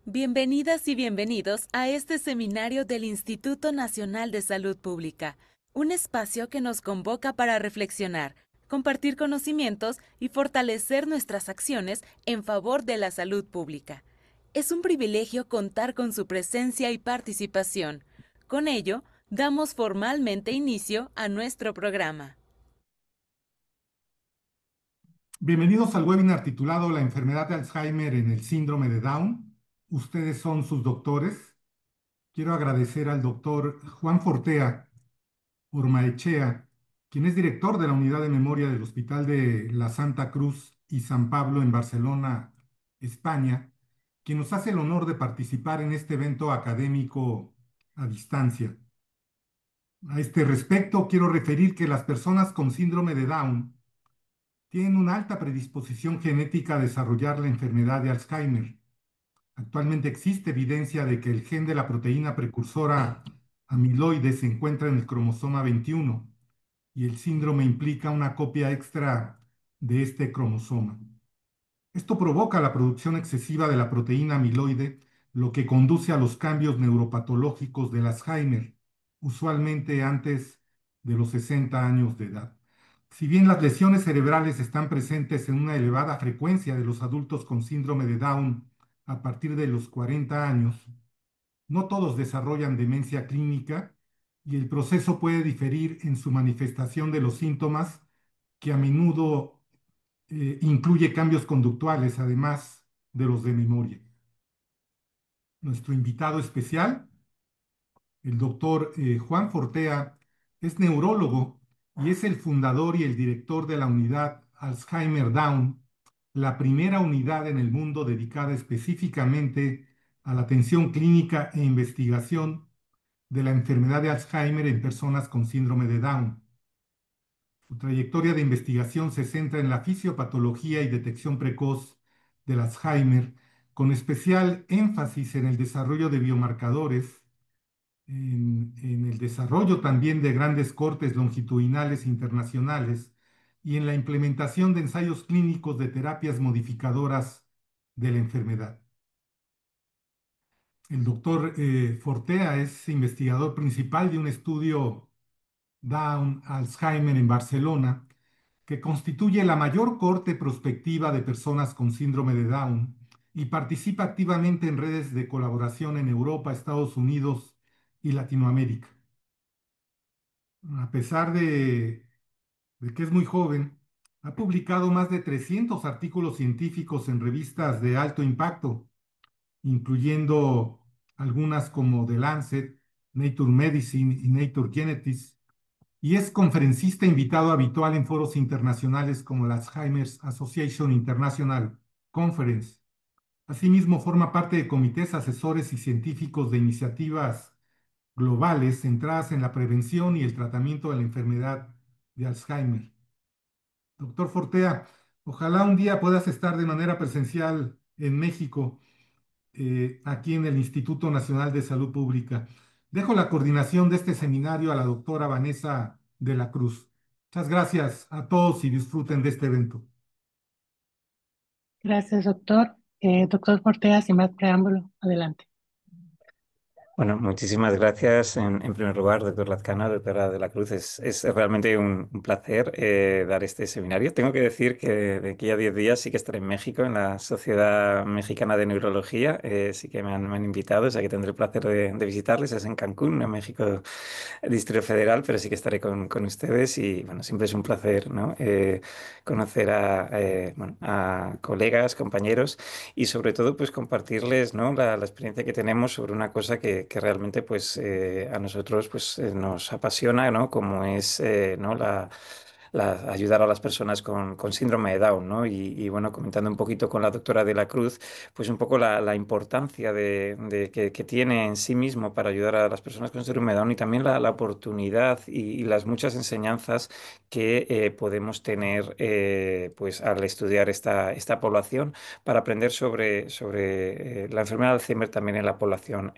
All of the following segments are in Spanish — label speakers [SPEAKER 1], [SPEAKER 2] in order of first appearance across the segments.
[SPEAKER 1] Bienvenidas y bienvenidos a este seminario del Instituto Nacional de Salud Pública, un espacio que nos convoca para reflexionar, compartir conocimientos y fortalecer nuestras acciones en favor de la salud pública. Es un privilegio contar con su presencia y participación. Con ello, damos formalmente inicio a nuestro programa.
[SPEAKER 2] Bienvenidos al webinar titulado La enfermedad de Alzheimer en el síndrome de Down. Ustedes son sus doctores. Quiero agradecer al doctor Juan Fortea Ormaechea, quien es director de la Unidad de Memoria del Hospital de la Santa Cruz y San Pablo en Barcelona, España, quien nos hace el honor de participar en este evento académico a distancia. A este respecto, quiero referir que las personas con síndrome de Down tienen una alta predisposición genética a desarrollar la enfermedad de Alzheimer. Actualmente existe evidencia de que el gen de la proteína precursora amiloide se encuentra en el cromosoma 21 y el síndrome implica una copia extra de este cromosoma. Esto provoca la producción excesiva de la proteína amiloide, lo que conduce a los cambios neuropatológicos del Alzheimer, usualmente antes de los 60 años de edad. Si bien las lesiones cerebrales están presentes en una elevada frecuencia de los adultos con síndrome de Down a partir de los 40 años, no todos desarrollan demencia clínica y el proceso puede diferir en su manifestación de los síntomas, que a menudo incluye cambios conductuales, además de los de memoria. Nuestro invitado especial, el doctor Juan Fortea, es neurólogo y es el fundador y el director de la unidad Alzheimer Down, la primera unidad en el mundo dedicada específicamente a la atención clínica e investigación de la enfermedad de Alzheimer en personas con síndrome de Down. Su trayectoria de investigación se centra en la fisiopatología y detección precoz del Alzheimer, con especial énfasis en el desarrollo de biomarcadores, en el desarrollo también de grandes cortes longitudinales internacionales y en la implementación de ensayos clínicos de terapias modificadoras de la enfermedad. El doctor Fortea es investigador principal de un estudio Down Alzheimer en Barcelona, que constituye la mayor cohorte prospectiva de personas con síndrome de Down y participa activamente en redes de colaboración en Europa, Estados Unidos y Latinoamérica. A pesar de que es muy joven, ha publicado más de 300 artículos científicos en revistas de alto impacto, incluyendo algunas como The Lancet, Nature Medicine y Nature Genetics, y es conferencista invitado habitual en foros internacionales como la Alzheimer's Association International Conference. Asimismo, forma parte de comités asesores y científicos de iniciativas globales centradas en la prevención y el tratamiento de la enfermedad de Alzheimer. Doctor Fortea, ojalá un día puedas estar de manera presencial en México, aquí en el Instituto Nacional de Salud Pública. Dejo la coordinación de este seminario a la doctora Vanessa de la Cruz. Muchas gracias a todos y disfruten de este evento.
[SPEAKER 3] Gracias, doctor. Doctor Ortega, sin más preámbulo, adelante.
[SPEAKER 4] Bueno, muchísimas gracias en primer lugar, doctor Lazcano, doctora de la Cruz. Es realmente un placer dar este seminario. Tengo que decir que de aquí a 10 días sí que estaré en México, en la Sociedad Mexicana de Neurología. Sí que me han invitado, o sea que tendré el placer de visitarles. Es en Cancún, en México, Distrito Federal, pero sí que estaré con ustedes y bueno, siempre es un placer, ¿no? Conocer bueno, a colegas, compañeros y sobre todo pues compartirles, ¿no? La experiencia que tenemos sobre una cosa que realmente pues a nosotros pues nos apasiona, ¿no? Como es, ¿no? Ayudar a las personas con síndrome de Down, ¿no? Bueno, comentando un poquito con la doctora de la Cruz, pues un poco la importancia que tiene en sí mismo para ayudar a las personas con síndrome de Down y también la oportunidad y las muchas enseñanzas que podemos tener pues al estudiar esta población para aprender sobre la enfermedad de Alzheimer también en la población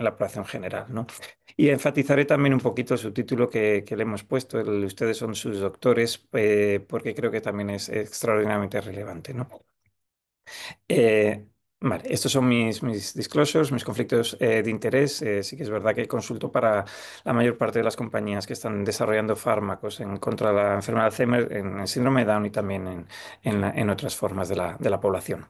[SPEAKER 4] general, ¿no? Y enfatizaré también un poquito el subtítulo que le hemos puesto, ustedes son sus doctores, porque creo que también es extraordinariamente relevante, ¿no? Eh, Vale, estos son mis disclosures, mis conflictos de interés. Sí que es verdad que consulto para la mayor parte de las compañías que están desarrollando fármacos en contra de la enfermedad de Alzheimer, en el síndrome de Down y también en otras formas de la población.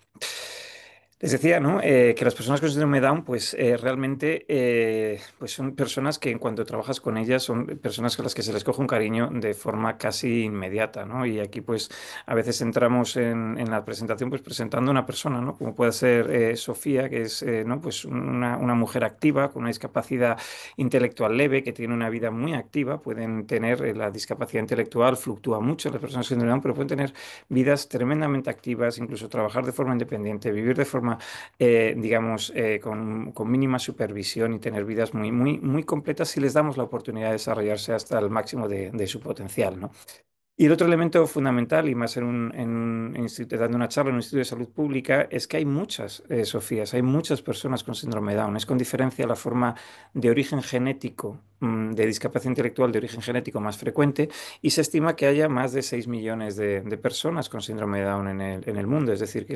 [SPEAKER 4] Les decía, ¿no? Que las personas con síndrome de Down, pues realmente pues son personas que en cuanto trabajas con ellas son personas con las que se les coge un cariño de forma casi inmediata, ¿no? Y aquí pues a veces entramos en la presentación pues presentando a una persona, ¿no? Como puede ser Sofía, que es ¿no? Pues una mujer activa con una discapacidad intelectual leve, que tiene una vida muy activa, pueden tener la discapacidad intelectual, fluctúa mucho las personas con síndrome de Down, pero pueden tener vidas tremendamente activas, incluso trabajar de forma independiente, vivir de forma digamos, con mínima supervisión y tener vidas muy completas si les damos la oportunidad de desarrollarse hasta el máximo de su potencial, ¿no? Y el otro elemento fundamental, y más dando una charla en un instituto de salud pública, es que hay muchas Sofías, hay muchas personas con síndrome de Down. Es con diferencia la forma de origen genético, de discapacidad intelectual de origen genético más frecuente, y se estima que haya más de 6 millones de personas con síndrome de Down en el mundo. Es decir, que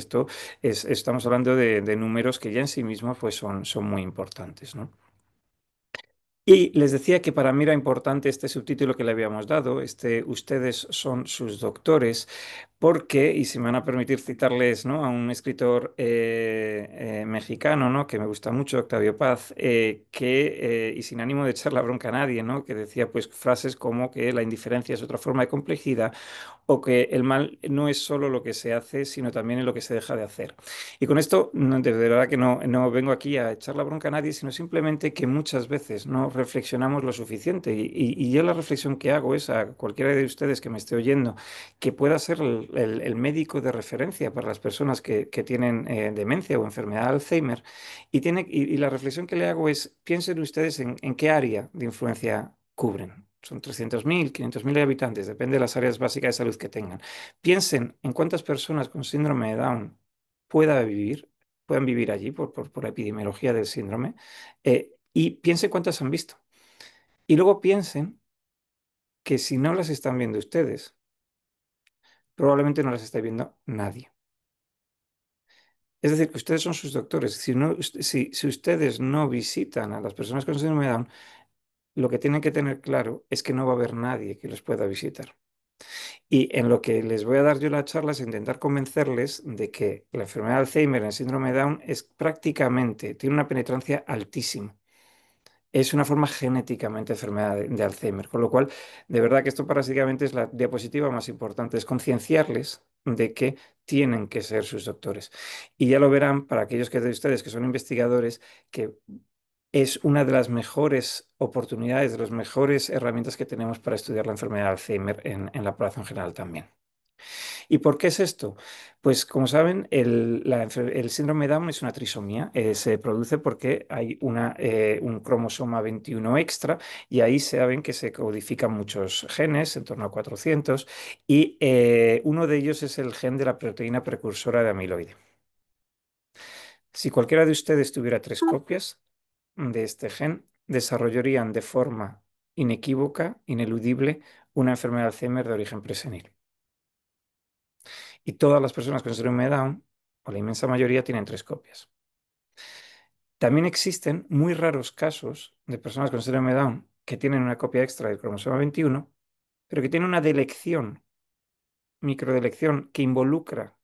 [SPEAKER 4] estamos hablando de números que ya en sí mismos pues son muy importantes, ¿no? Y les decía que para mí era importante este subtítulo que le habíamos dado, ustedes son sus doctores, porque, y si me van a permitir citarles, ¿no? A un escritor mexicano, ¿no? Que me gusta mucho, Octavio Paz, y sin ánimo de echar la bronca a nadie, ¿no? Que decía pues frases como que la indiferencia es otra forma de complejidad o que el mal no es solo lo que se hace, sino también en lo que se deja de hacer. Y con esto, de verdad que no vengo aquí a echar la bronca a nadie, sino simplemente que muchas veces no reflexionamos lo suficiente. Y yo la reflexión que hago es a cualquiera de ustedes que me esté oyendo, que pueda ser el médico de referencia para las personas que tienen demencia o enfermedad de Alzheimer. Y la reflexión que le hago es, piensen ustedes en qué área de influencia cubren. Son 300.000, 500.000 habitantes, depende de las áreas básicas de salud que tengan. Piensen en cuántas personas con síndrome de Down pueda vivir, puedan vivir allí por la epidemiología del síndrome, y piensen cuántas han visto. Y luego piensen que si no las están viendo ustedes, probablemente no las esté viendo nadie. Es decir, que ustedes son sus doctores. Si ustedes no visitan a las personas con síndrome de Down, lo que tienen que tener claro es que no va a haber nadie que los pueda visitar. Y en lo que les voy a dar yo la charla es intentar convencerles de que la enfermedad de Alzheimer, el síndrome de Down, tiene una penetrancia altísima. Es una forma genéticamente de enfermedad de Alzheimer, con lo cual, de verdad que esto básicamente es la diapositiva más importante, es concienciarles de que tienen que ser sus doctores. Y ya lo verán para aquellos de ustedes que son investigadores, que es una de las mejores oportunidades, de las mejores herramientas que tenemos para estudiar la enfermedad de Alzheimer en la población general también. ¿Y por qué es esto? Pues como saben, el síndrome de Down es una trisomía. Se produce porque hay un cromosoma 21 extra y ahí saben que se codifican muchos genes, en torno a 400, y uno de ellos es el gen de la proteína precursora de amiloide. Si cualquiera de ustedes tuviera 3 copias de este gen, desarrollarían de forma inequívoca, ineludible, una enfermedad de Alzheimer de origen presenil. Y todas las personas con síndrome de Down, o la inmensa mayoría, tienen 3 copias. También existen muy raros casos de personas con síndrome de Down que tienen una copia extra del cromosoma 21, pero que tienen una delección, microdelección, que involucra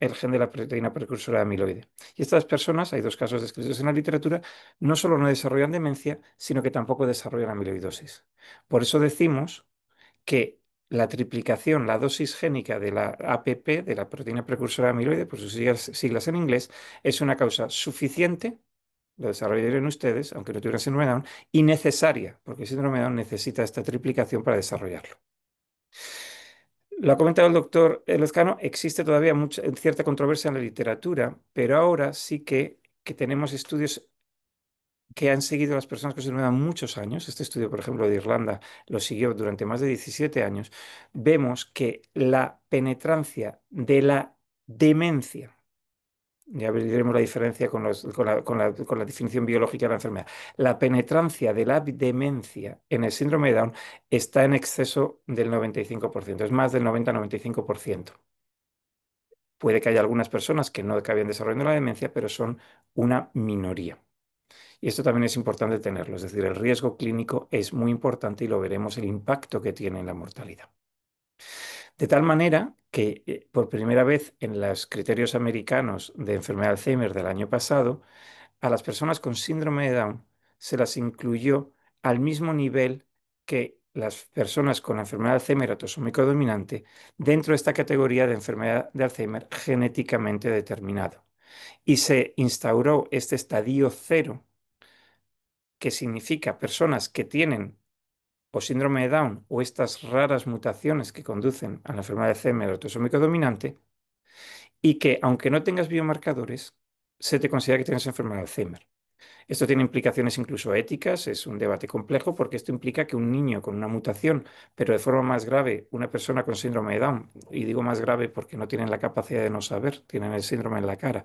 [SPEAKER 4] el gen de la proteína precursora de amiloide. Y estas personas, hay 2 casos descritos en la literatura, no solo no desarrollan demencia, sino que tampoco desarrollan amiloidosis. Por eso decimos que la triplicación, la dosis génica de la APP, de la proteína precursora de amiloide, por sus siglas en inglés, es una causa suficiente, lo desarrollarían ustedes, aunque no tuvieran síndrome de Down, y necesaria, porque el síndrome de Down necesita esta triplicación para desarrollarlo. Lo ha comentado el doctor Lezcano, existe todavía cierta controversia en la literatura, pero ahora sí que tenemos estudios que han seguido a las personas con síndrome de Down muchos años. Este estudio, por ejemplo, de Irlanda, lo siguió durante más de 17 años. Vemos que la penetrancia de la demencia, ya veremos la diferencia con la definición biológica de la enfermedad, la penetrancia de la demencia en el síndrome de Down está en exceso del 95%, es más del 90-95%. Puede que haya algunas personas que no acaben desarrollando la demencia, pero son una minoría. Y esto también es importante tenerlo, es decir, el riesgo clínico es muy importante y lo veremos el impacto que tiene en la mortalidad. De tal manera que por primera vez en los criterios americanos de enfermedad de Alzheimer del año pasado, a las personas con síndrome de Down se las incluyó al mismo nivel que las personas con enfermedad de Alzheimer autosómico dominante dentro de esta categoría de enfermedad de Alzheimer genéticamente determinado. Y se instauró este estadio cero, que significa personas que tienen o síndrome de Down o estas raras mutaciones que conducen a la enfermedad de Alzheimer autosómico dominante y que, aunque no tengas biomarcadores, se te considera que tienes enfermedad de Alzheimer. Esto tiene implicaciones incluso éticas, es un debate complejo porque esto implica que un niño con una mutación, pero de forma más grave, una persona con síndrome de Down, y digo más grave porque no tienen la capacidad de no saber, tienen el síndrome en la cara,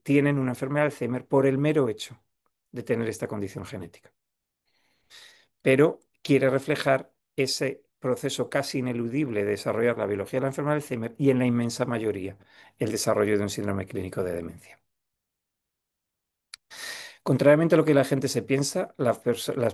[SPEAKER 4] tienen una enfermedad de Alzheimer por el mero hecho de tener esta condición genética. Pero quiere reflejar ese proceso casi ineludible de desarrollar la biología de la enfermedad de Alzheimer y en la inmensa mayoría el desarrollo de un síndrome clínico de demencia. Contrariamente a lo que la gente se piensa, la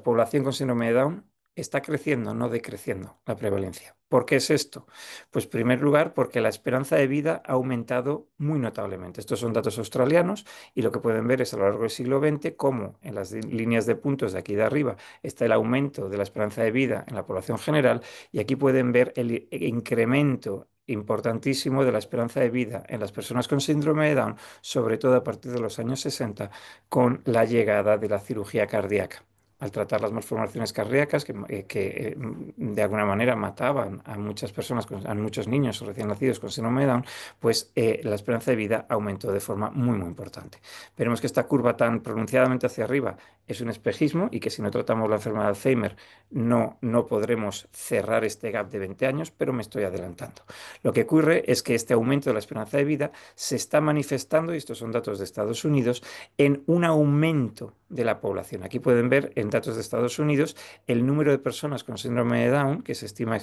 [SPEAKER 4] población con síndrome de Down está creciendo, no decreciendo la prevalencia. ¿Por qué es esto? Pues en primer lugar porque la esperanza de vida ha aumentado muy notablemente. Estos son datos australianos y lo que pueden ver es a lo largo del siglo XX cómo en las líneas de puntos de aquí de arriba está el aumento de la esperanza de vida en la población general y aquí pueden ver el incremento importantísimo de la esperanza de vida en las personas con síndrome de Down, sobre todo a partir de los años 60 con la llegada de la cirugía cardíaca. Al tratar las malformaciones cardíacas de alguna manera mataban a muchas personas, a muchos niños recién nacidos con síndrome de Down, pues la esperanza de vida aumentó de forma muy, muy importante. Veremos que esta curva tan pronunciadamente hacia arriba es un espejismo y que si no tratamos la enfermedad de Alzheimer no podremos cerrar este gap de 20 años, pero me estoy adelantando. Lo que ocurre es que este aumento de la esperanza de vida se está manifestando, y estos son datos de Estados Unidos, en un aumento de la población. Aquí pueden ver en datos de Estados Unidos el número de personas con síndrome de Down que se estima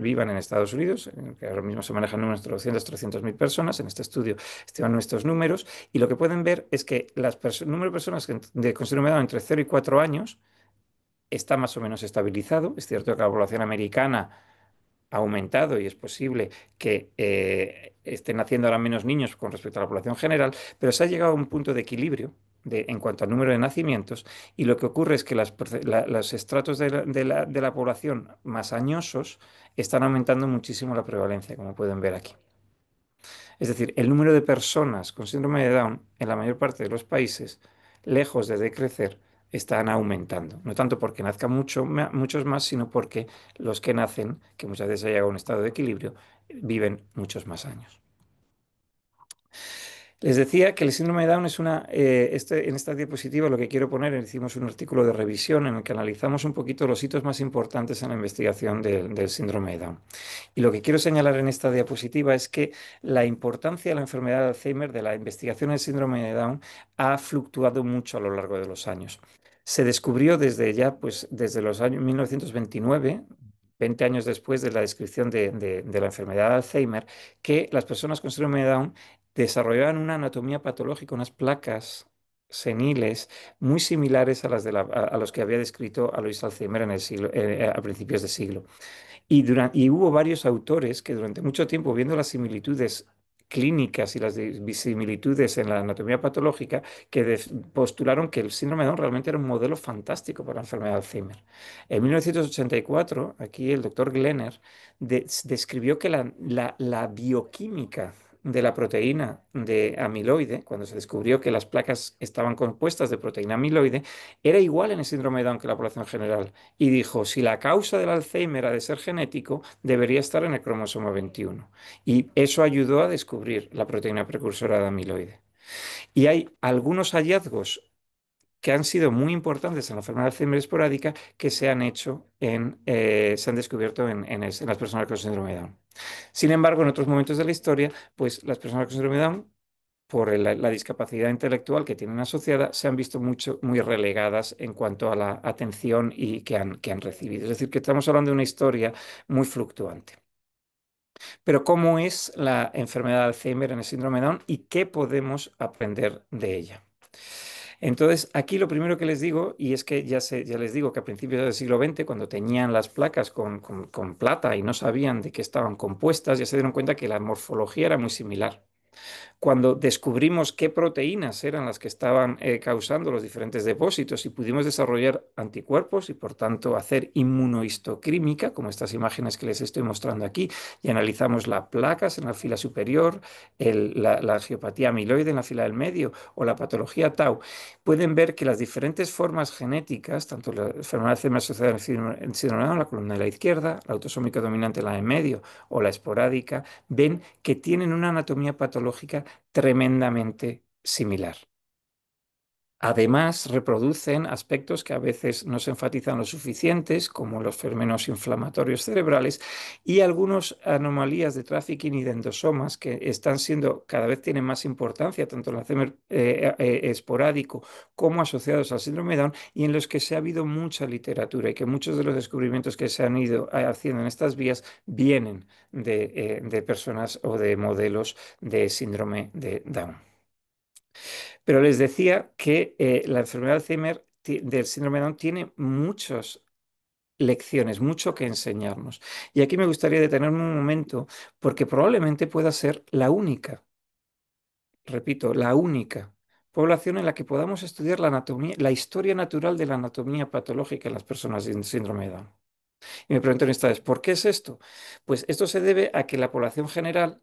[SPEAKER 4] vivan en Estados Unidos, que ahora mismo se manejan unos 300.000 personas. En este estudio estiman nuestros números y lo que pueden ver es que el número de personas con síndrome de Down entre 0 y 4 años está más o menos estabilizado. Es cierto que la población americana ha aumentado y es posible que estén naciendo ahora menos niños con respecto a la población general, pero se ha llegado a un punto de equilibrio en cuanto al número de nacimientos y lo que ocurre es que los estratos de la población más añosos están aumentando muchísimo la prevalencia, como pueden ver aquí. Es decir, el número de personas con síndrome de Down en la mayor parte de los países, lejos de decrecer, están aumentando. No tanto porque nazcan muchos más, sino porque los que nacen, que muchas veces llega a un estado de equilibrio, viven muchos más años. Les decía que el síndrome de Down es en esta diapositiva lo que quiero poner, hicimos un artículo de revisión en el que analizamos un poquito los hitos más importantes en la investigación del síndrome de Down. Y lo que quiero señalar en esta diapositiva es que la importancia de la enfermedad de Alzheimer, de la investigación del síndrome de Down, ha fluctuado mucho a lo largo de los años. Se descubrió desde los años 1929, 20 años después de la descripción de la enfermedad de Alzheimer, que las personas con síndrome de Down desarrollaban una anatomía patológica, unas placas seniles muy similares a a los que había descrito Alois Alzheimer a principios de siglo. Y hubo varios autores que durante mucho tiempo, viendo las similitudes clínicas y las similitudes en la anatomía patológica, que postularon que el síndrome de Down realmente era un modelo fantástico para la enfermedad de Alzheimer. En 1984, aquí el doctor Glenner describió que la bioquímica de la proteína de amiloide, cuando se descubrió que las placas estaban compuestas de proteína amiloide, era igual en el síndrome de Down que la población general. Y dijo, si la causa del Alzheimer ha de ser genético, debería estar en el cromosoma 21. Y eso ayudó a descubrir la proteína precursora de amiloide. Y hay algunos hallazgos que han sido muy importantes en la enfermedad de Alzheimer esporádica que se han descubierto en las personas con síndrome de Down. Sin embargo, en otros momentos de la historia, pues las personas con síndrome de Down, por la discapacidad intelectual que tienen asociada, se han visto muy relegadas en cuanto a la atención que han recibido. Es decir, que estamos hablando de una historia muy fluctuante. Pero ¿cómo es la enfermedad de Alzheimer en el síndrome de Down y qué podemos aprender de ella? Entonces, aquí lo primero que les digo, y es que ya les digo que a principios del siglo XX, cuando tenían las placas con plata y no sabían de qué estaban compuestas, ya se dieron cuenta que la morfología era muy similar. Cuando descubrimos qué proteínas eran las que estaban causando los diferentes depósitos y pudimos desarrollar anticuerpos y por tanto hacer inmunohistoquímica, como estas imágenes que les estoy mostrando aquí, y analizamos las placas en la fila superior, la angiopatía amiloide en la fila del medio o la patología tau, pueden ver que las diferentes formas genéticas, tanto la enfermedad de Alzheimer asociada al síndrome de Down, la columna de la izquierda, la autosómica dominante en la de medio o la esporádica, ven que tienen una anatomía patológica tremendamente similar. Además, reproducen aspectos que a veces no se enfatizan lo suficientes, como los fenómenos inflamatorios cerebrales y algunas anomalías de trafficking y de endosomas que están siendo, cada vez tienen más importancia, tanto en el Alzheimer esporádico como asociados al síndrome de Down, y en los que se ha habido mucha literatura y que muchos de los descubrimientos que se han ido haciendo en estas vías vienen de personas o de modelos de síndrome de Down. Pero les decía que la enfermedad de Alzheimer del síndrome de Down tiene muchas lecciones, mucho que enseñarnos. Y aquí me gustaría detenerme un momento porque probablemente pueda ser la única, repito, la única población en la que podamos estudiar la anatomía, la historia natural de la anatomía patológica en las personas sin síndrome de Down. Y me pregunto en esta vez, ¿por qué es esto? Pues esto se debe a que la población general,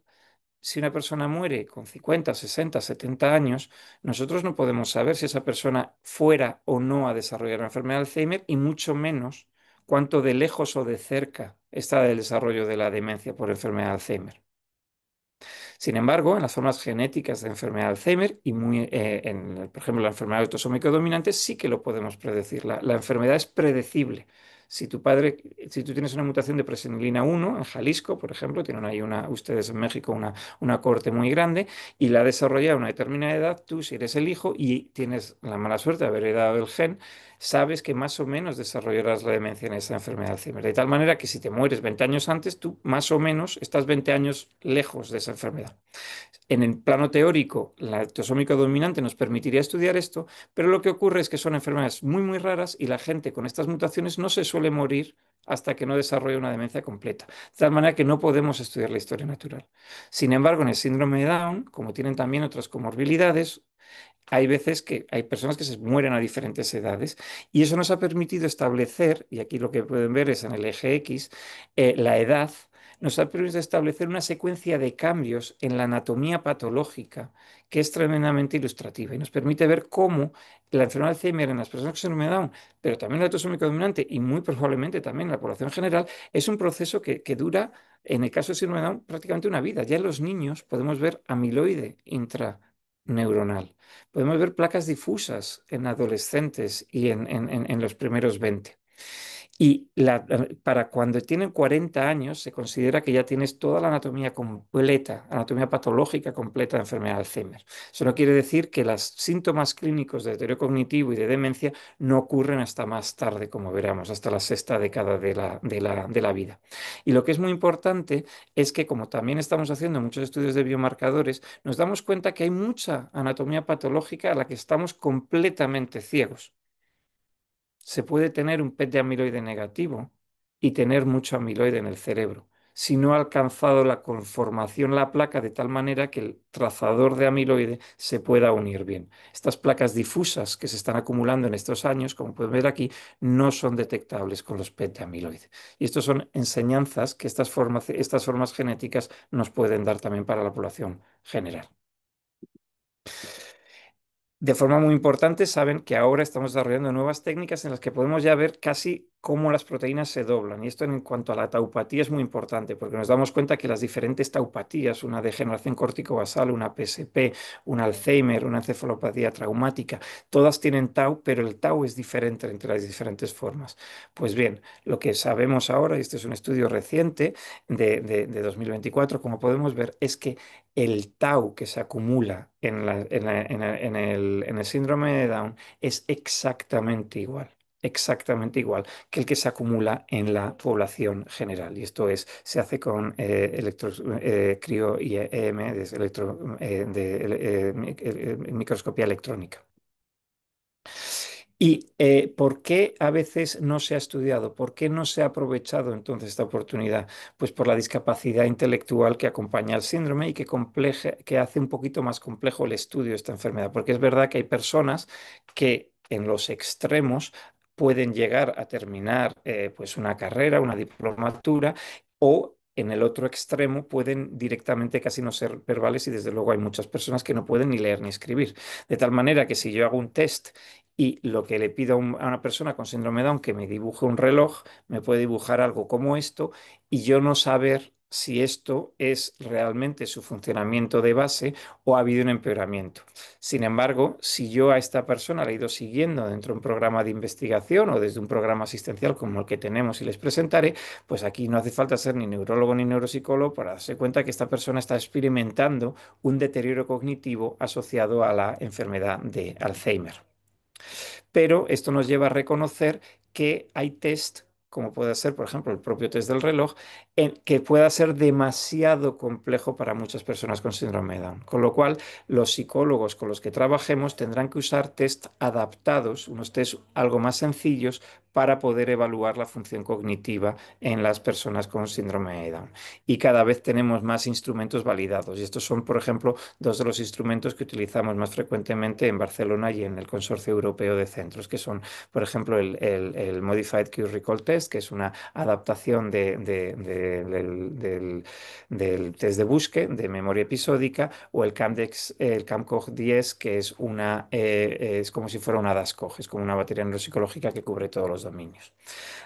[SPEAKER 4] si una persona muere con 50, 60, 70 años, nosotros no podemos saber si esa persona fuera o no a desarrollar la enfermedad de Alzheimer y mucho menos cuánto de lejos o de cerca está el desarrollo de la demencia por enfermedad de Alzheimer. Sin embargo, en las formas genéticas de enfermedad de Alzheimer y por ejemplo, la enfermedad autosómica dominante sí que lo podemos predecir. La enfermedad es predecible. Si tú tienes una mutación de presenilina 1 en Jalisco, por ejemplo, tienen ahí ustedes en México una corte muy grande y la ha desarrollado a una determinada edad, tú si eres el hijo y tienes la mala suerte de haber heredado el gen, sabes que más o menos desarrollarás la demencia en esa enfermedad de Alzheimer. De tal manera que si te mueres 20 años antes, tú más o menos estás 20 años lejos de esa enfermedad. En el plano teórico, la autosómica dominante nos permitiría estudiar esto, pero lo que ocurre es que son enfermedades muy, muy raras y la gente con estas mutaciones no se suele morir hasta que no desarrolla una demencia completa. De tal manera que no podemos estudiar la historia natural. Sin embargo, en el síndrome de Down, como tienen también otras comorbilidades, hay veces que hay personas que se mueren a diferentes edades y eso nos ha permitido establecer, y aquí lo que pueden ver es en el eje X, la edad, nos ha permitido establecer una secuencia de cambios en la anatomía patológica que es tremendamente ilustrativa y nos permite ver cómo la enfermedad de Alzheimer en las personas que se me Down, pero también la autosómica dominante y muy probablemente también en la población general, es un proceso que dura, en el caso de síndrome de Down, prácticamente una vida. Ya en los niños podemos ver amiloide intraneuronal. Podemos ver placas difusas en adolescentes y en los primeros 20. Y para cuando tienen 40 años se considera que ya tienes toda la anatomía completa, anatomía patológica completa de enfermedad de Alzheimer. Eso no quiere decir que los síntomas clínicos de deterioro cognitivo y de demencia no ocurren hasta más tarde, como veremos, hasta la sexta década de la vida. Y lo que es muy importante es que, como también estamos haciendo muchos estudios de biomarcadores, nos damos cuenta que hay mucha anatomía patológica a la que estamos completamente ciegos. Se puede tener un PET de amiloide negativo y tener mucho amiloide en el cerebro, si no ha alcanzado la conformación la placa de tal manera que el trazador de amiloide se pueda unir bien. Estas placas difusas que se están acumulando en estos años, como pueden ver aquí, no son detectables con los PET de amiloide. Y estas son enseñanzas que estas formas genéticas nos pueden dar también para la población general. De forma muy importante, saben que ahora estamos desarrollando nuevas técnicas en las que podemos ya ver casi cómo las proteínas se doblan. Y esto en cuanto a la taupatía es muy importante, porque nos damos cuenta que las diferentes taupatías, una degeneración corticobasal, una PSP, un Alzheimer, una encefalopatía traumática, todas tienen tau, pero el tau es diferente entre las diferentes formas. Pues bien, lo que sabemos ahora, y este es un estudio reciente de 2024, como podemos ver, es que el tau que se acumula en el síndrome de Down es exactamente igual exactamente igual que el que se acumula en la población general. Y esto es, se hace con cryo IEM, microscopía electrónica. ¿Y por qué a veces no se ha estudiado? ¿Por qué no se ha aprovechado entonces esta oportunidad? Pues por la discapacidad intelectual que acompaña al síndrome y que hace un poquito más complejo el estudio de esta enfermedad. Porque es verdad que hay personas que en los extremos pueden llegar a terminar pues una carrera, una diplomatura, o en el otro extremo pueden directamente casi no ser verbales, y desde luego hay muchas personas que no pueden ni leer ni escribir. De tal manera que si yo hago un test y lo que le pido a una persona con síndrome Down que me dibuje un reloj, me puede dibujar algo como esto, y yo no saber si esto es realmente su funcionamiento de base o ha habido un empeoramiento. Sin embargo, si yo a esta persona la he ido siguiendo dentro de un programa de investigación o desde un programa asistencial como el que tenemos y les presentaré, pues aquí no hace falta ser ni neurólogo ni neuropsicólogo para darse cuenta que esta persona está experimentando un deterioro cognitivo asociado a la enfermedad de Alzheimer. Pero esto nos lleva a reconocer que hay test, como puede ser, por ejemplo, el propio test del reloj, que pueda ser demasiado complejo para muchas personas con síndrome de Down. Con lo cual, los psicólogos con los que trabajemos tendrán que usar test adaptados, unos test algo más sencillos, para poder evaluar la función cognitiva en las personas con síndrome de Down. Y cada vez tenemos más instrumentos validados. Y estos son, por ejemplo, dos de los instrumentos que utilizamos más frecuentemente en Barcelona y en el Consorcio Europeo de Centros, que son, por ejemplo, el Modified Q Recall Test, que es una adaptación del test de búsqueda de memoria episódica, o el CAMCOG 10, que es como si fuera una DASCOG, es como una batería neuropsicológica que cubre todos los dominios.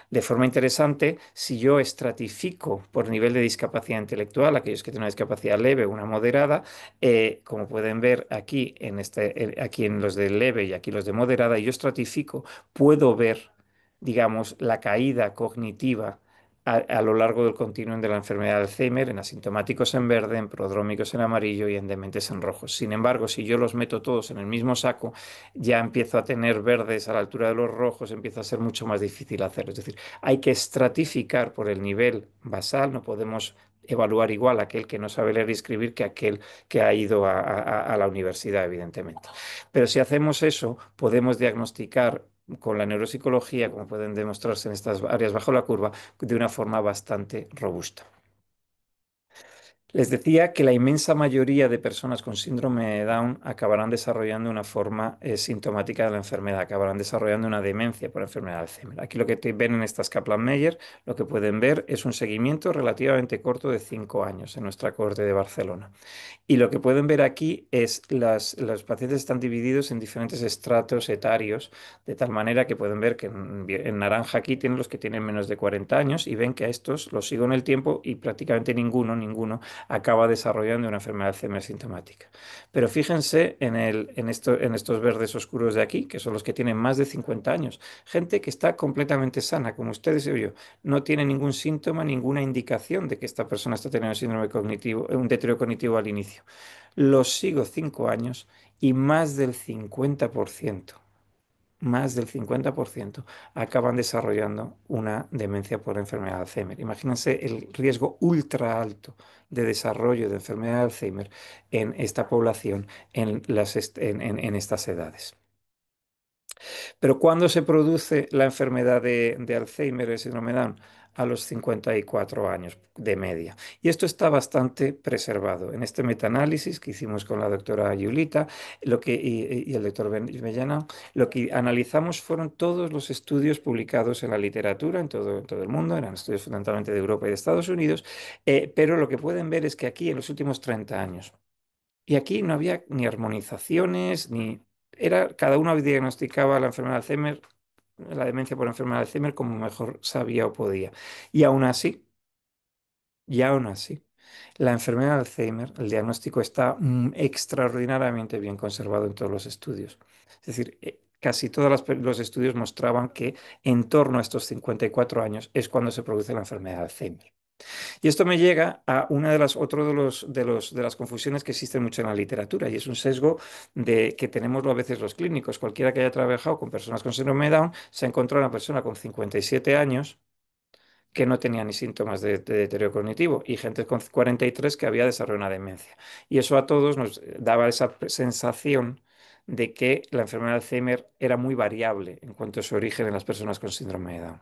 [SPEAKER 4] De forma interesante, si yo estratifico por nivel de discapacidad intelectual, aquellos que tienen una discapacidad leve o una moderada, como pueden ver aquí en los de leve y aquí los de moderada, y yo estratifico, puedo ver, digamos, la caída cognitiva a lo largo del continuum de la enfermedad de Alzheimer, en asintomáticos en verde, en prodrómicos en amarillo y en dementes en rojo. Sin embargo, si yo los meto todos en el mismo saco, ya empiezo a tener verdes a la altura de los rojos, empieza a ser mucho más difícil hacerlo. Es decir, hay que estratificar por el nivel basal, no podemos evaluar igual aquel que no sabe leer y escribir que aquel que ha ido a la universidad, evidentemente. Pero si hacemos eso, podemos diagnosticar con la neuropsicología, como pueden demostrarse en estas áreas bajo la curva, de una forma bastante robusta. Les decía que la inmensa mayoría de personas con síndrome de Down acabarán desarrollando una forma sintomática de la enfermedad, acabarán desarrollando una demencia por enfermedad de Alzheimer. Aquí lo que ven en estas Kaplan-Meier, lo que pueden ver es un seguimiento relativamente corto de 5 años en nuestra corte de Barcelona. Y lo que pueden ver aquí es los pacientes están divididos en diferentes estratos etarios, de tal manera que pueden ver que en naranja aquí tienen los que tienen menos de 40 años, y ven que a estos los sigo en el tiempo y prácticamente ninguno acaba desarrollando una enfermedad de Alzheimer sintomática. Pero fíjense en estos verdes oscuros de aquí, que son los que tienen más de 50 años. Gente que está completamente sana, como ustedes y yo. No tiene ningún síntoma, ninguna indicación de que esta persona está teniendo síndrome cognitivo, un deterioro cognitivo al inicio. Los sigo 5 años y más del 50% acaban desarrollando una demencia por enfermedad de Alzheimer. Imagínense el riesgo ultra alto de desarrollo de enfermedad de Alzheimer en esta población en estas edades. Pero ¿cuándo se produce la enfermedad de Alzheimer, el síndrome Down? A los 54 años de media. Y esto está bastante preservado. En este metaanálisis que hicimos con la doctora Yulita y el doctor Bellanán, lo que analizamos fueron todos los estudios publicados en la literatura en todo el mundo, eran estudios fundamentalmente de Europa y de Estados Unidos, pero lo que pueden ver es que aquí en los últimos 30 años, y aquí no había ni armonizaciones, cada uno diagnosticaba la enfermedad de Alzheimer, la demencia por enfermedad de Alzheimer, como mejor sabía o podía. Y aún así, y aún así, la enfermedad de Alzheimer, el diagnóstico está extraordinariamente bien conservado en todos los estudios. Es decir, casi todos los estudios mostraban que en torno a estos 54 años es cuando se produce la enfermedad de Alzheimer. Y esto me llega a una de las, otro de las confusiones que existen mucho en la literatura, y es un sesgo que tenemos a veces los clínicos. Cualquiera que haya trabajado con personas con síndrome de Down se ha encontrado una persona con 57 años que no tenía ni síntomas de deterioro cognitivo y gente con 43 que había desarrollado una demencia. Y eso a todos nos daba esa sensación de que la enfermedad de Alzheimer era muy variable en cuanto a su origen en las personas con síndrome de Down.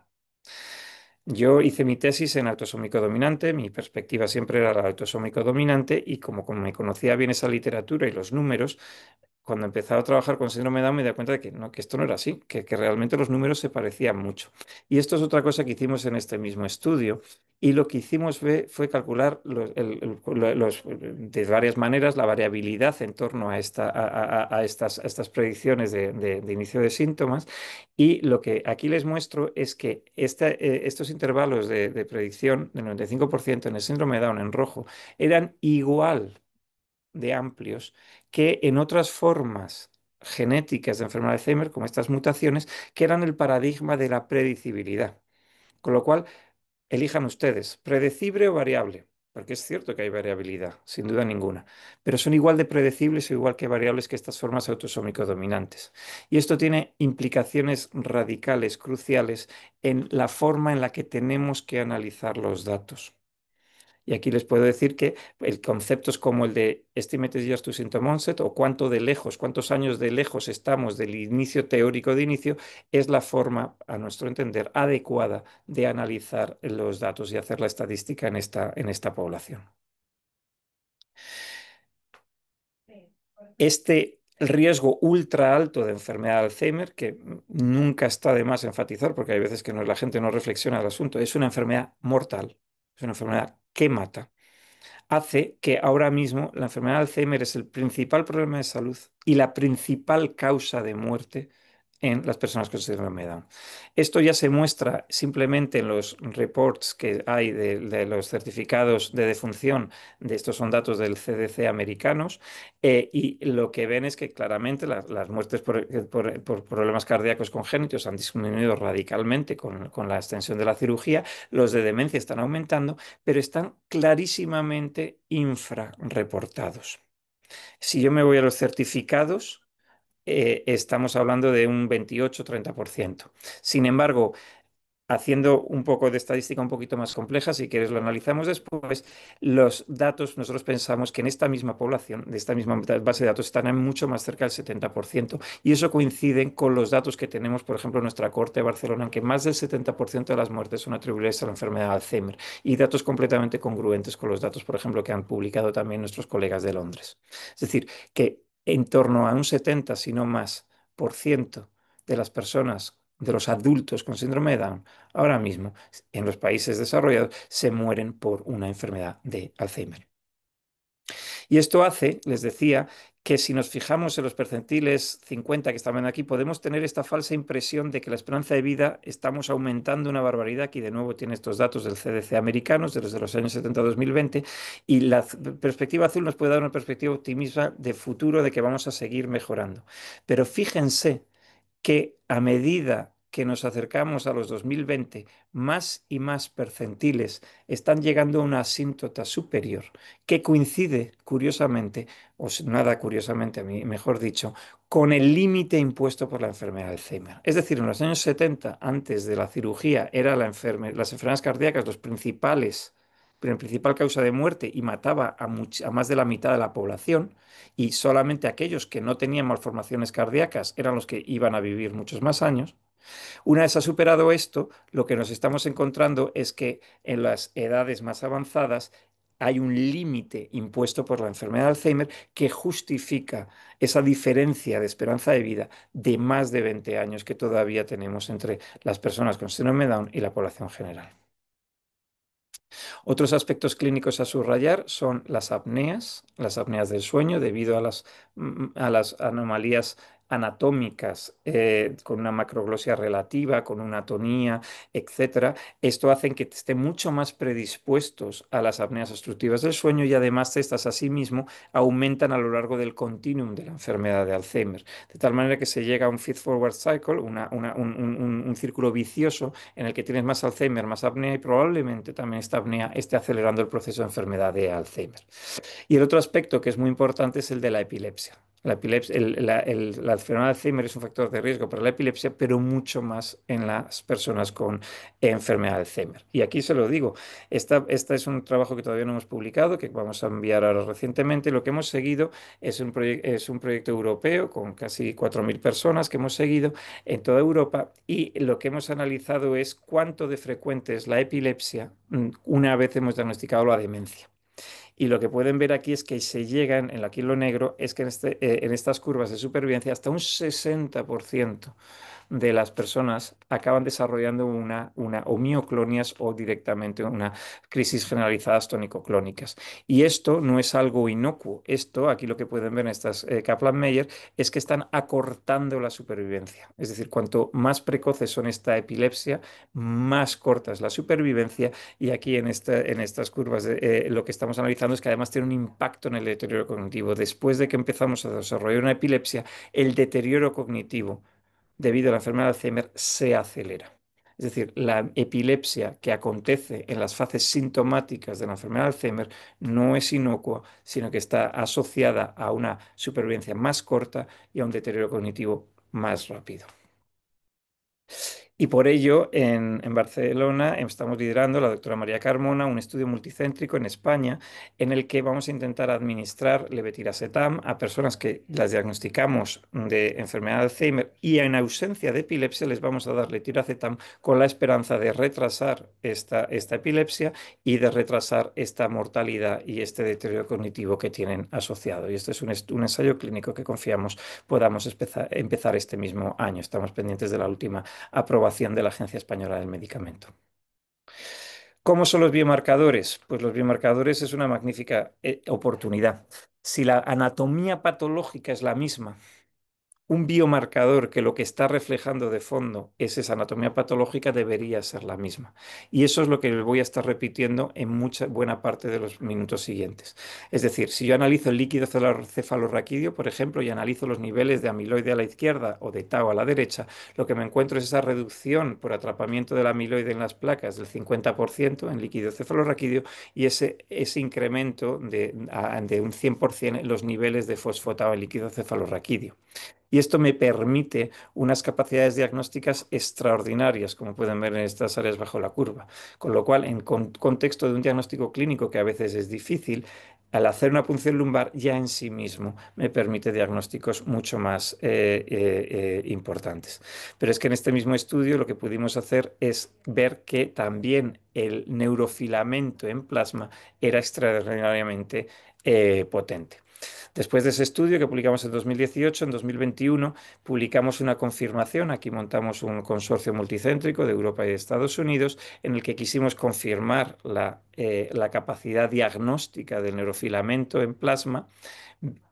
[SPEAKER 4] Yo hice mi tesis en autosómico dominante, mi perspectiva siempre era la autosómico dominante y como me conocía bien esa literatura y los números, cuando empezaba a trabajar con síndrome de Down me di cuenta de que, no, que esto no era así, que realmente los números se parecían mucho. Y esto es otra cosa que hicimos en este mismo estudio. Y lo que hicimos fue calcular de varias maneras la variabilidad en torno a, a estas predicciones de inicio de síntomas. Y lo que aquí les muestro es que estos intervalos de predicción del 95% en el síndrome de Down en rojo eran igual de amplios que en otras formas genéticas de enfermedad de Alzheimer, como estas mutaciones, que eran el paradigma de la predecibilidad. Con lo cual, elijan ustedes, predecible o variable, porque es cierto que hay variabilidad, sin duda ninguna, pero son igual de predecibles o igual que variables que estas formas autosómico dominantes. Y esto tiene implicaciones radicales, cruciales, en la forma en la que tenemos que analizar los datos. Y aquí les puedo decir que el conceptos como el de estimated years to symptom onset o cuánto de lejos, cuántos años de lejos estamos del inicio teórico de inicio, es la forma, a nuestro entender, adecuada de analizar los datos y hacer la estadística en esta población. Este riesgo ultra alto de enfermedad de Alzheimer, que nunca está de más enfatizar, porque hay veces que la gente no reflexiona el asunto, es una enfermedad mortal, es una enfermedad que mata, hace que ahora mismo la enfermedad de Alzheimer es el principal problema de salud y la principal causa de muerte en las personas con síndrome de Down. Esto ya se muestra simplemente en los reports que hay de los certificados de defunción, de estos son datos del CDC americanos, y lo que ven es que claramente las muertes por problemas cardíacos congénitos han disminuido radicalmente con la extensión de la cirugía, los de demencia están aumentando, pero están clarísimamente infrarreportados. Si yo me voy a los certificados, estamos hablando de un 28-30%. Sin embargo, haciendo un poco de estadística un poquito más compleja, si quieres lo analizamos después, los datos, nosotros pensamos que en esta misma población, de esta misma base de datos, están mucho más cerca del 70%. Y eso coincide con los datos que tenemos, por ejemplo, en nuestra corte de Barcelona, en que más del 70% de las muertes son atribuibles a la enfermedad de Alzheimer. Y datos completamente congruentes con los datos, por ejemplo, que han publicado también nuestros colegas de Londres. Es decir, que en torno a un 70, si no más, por ciento de las personas, de los adultos con síndrome de Down, ahora mismo en los países desarrollados se mueren por una enfermedad de Alzheimer. Y esto hace, les decía, que si nos fijamos en los percentiles 50 que estaban aquí, podemos tener esta falsa impresión de que la esperanza de vida estamos aumentando una barbaridad. Aquí de nuevo tiene estos datos del CDC americanos, de los años 70 a 2020, y la perspectiva azul nos puede dar una perspectiva optimista de futuro de que vamos a seguir mejorando. Pero fíjense que a medida que nos acercamos a los 2020, más y más percentiles están llegando a una asíntota superior, que coincide, curiosamente, nada curiosamente, a mí, mejor dicho, con el límite impuesto por la enfermedad de Alzheimer. Es decir, en los años 70, antes de la cirugía, eran las enfermedades cardíacas la principal causa de muerte y mataba a más de la mitad de la población y solamente aquellos que no tenían malformaciones cardíacas eran los que iban a vivir muchos más años. Una vez ha superado esto, lo que nos estamos encontrando es que en las edades más avanzadas hay un límite impuesto por la enfermedad de Alzheimer que justifica esa diferencia de esperanza de vida de más de 20 años que todavía tenemos entre las personas con síndrome de Down y la población general. Otros aspectos clínicos a subrayar son las apneas del sueño debido a las anomalías anatómicas, con una macroglosia relativa, con una atonía, etcétera, esto hace que estén mucho más predispuestos a las apneas obstructivas del sueño y además estas asimismo aumentan a lo largo del continuum de la enfermedad de Alzheimer. De tal manera que se llega a un feed-forward cycle, un círculo vicioso en el que tienes más Alzheimer, más apnea y probablemente también esta apnea esté acelerando el proceso de enfermedad de Alzheimer. Y el otro aspecto que es muy importante es el de la epilepsia. La epilepsia, la enfermedad de Alzheimer es un factor de riesgo para la epilepsia, pero mucho más en las personas con enfermedad de Alzheimer. Y aquí se lo digo, esta es un trabajo que todavía no hemos publicado, que vamos a enviar ahora recientemente. Lo que hemos seguido es un proyecto europeo con casi 4.000 personas que hemos seguido en toda Europa y lo que hemos analizado es cuánto de frecuente es la epilepsia una vez hemos diagnosticado la demencia. Y lo que pueden ver aquí es que se llegan, en aquí en lo negro, es que en estas curvas de supervivencia hasta un 60% de las personas acaban desarrollando una o mioclonias o directamente una crisis generalizadas tónico-clónicas. Y esto no es algo inocuo. Esto, aquí lo que pueden ver en estas Kaplan-Meier, es que están acortando la supervivencia. Es decir, cuanto más precoces son esta epilepsia, más corta es la supervivencia. Y aquí en estas curvas lo que estamos analizando es que además tiene un impacto en el deterioro cognitivo. Después de que empezamos a desarrollar una epilepsia, el deterioro cognitivo debido a la enfermedad de Alzheimer se acelera. Es decir, la epilepsia que acontece en las fases sintomáticas de la enfermedad de Alzheimer no es inocua, sino que está asociada a una supervivencia más corta y a un deterioro cognitivo más rápido. Y por ello, en Barcelona estamos liderando, la doctora María Carmona, un estudio multicéntrico en España en el que vamos a intentar administrar levetiracetam a personas que las diagnosticamos de enfermedad de Alzheimer y en ausencia de epilepsia les vamos a dar levetiracetam con la esperanza de retrasar esta epilepsia y de retrasar esta mortalidad y este deterioro cognitivo que tienen asociado. Y este es un ensayo clínico que confiamos podamos empezar este mismo año. Estamos pendientes de la última aprobación de la Agencia Española del Medicamento. ¿Cómo son los biomarcadores? Pues los biomarcadores es una magnífica oportunidad. Si la anatomía patológica es la misma, un biomarcador que lo que está reflejando de fondo es esa anatomía patológica debería ser la misma. Y eso es lo que voy a estar repitiendo en buena parte de los minutos siguientes. Es decir, si yo analizo el líquido cefalorraquídeo, por ejemplo, y analizo los niveles de amiloide a la izquierda o de tau a la derecha, lo que me encuentro es esa reducción por atrapamiento del amiloide en las placas del 50% en líquido cefalorraquídeo y ese incremento de un 100% en los niveles de fosfotao en líquido cefalorraquídeo. Y esto me permite unas capacidades diagnósticas extraordinarias, como pueden ver en estas áreas bajo la curva. Con lo cual, en contexto de un diagnóstico clínico que a veces es difícil, al hacer una punción lumbar ya en sí mismo me permite diagnósticos mucho más importantes. Pero es que en este mismo estudio lo que pudimos hacer es ver que también el neurofilamento en plasma era extraordinariamente potente. Después de ese estudio que publicamos en 2018, en 2021 publicamos una confirmación. Aquí montamos un consorcio multicéntrico de Europa y de Estados Unidos en el que quisimos confirmar la capacidad diagnóstica del neurofilamento en plasma,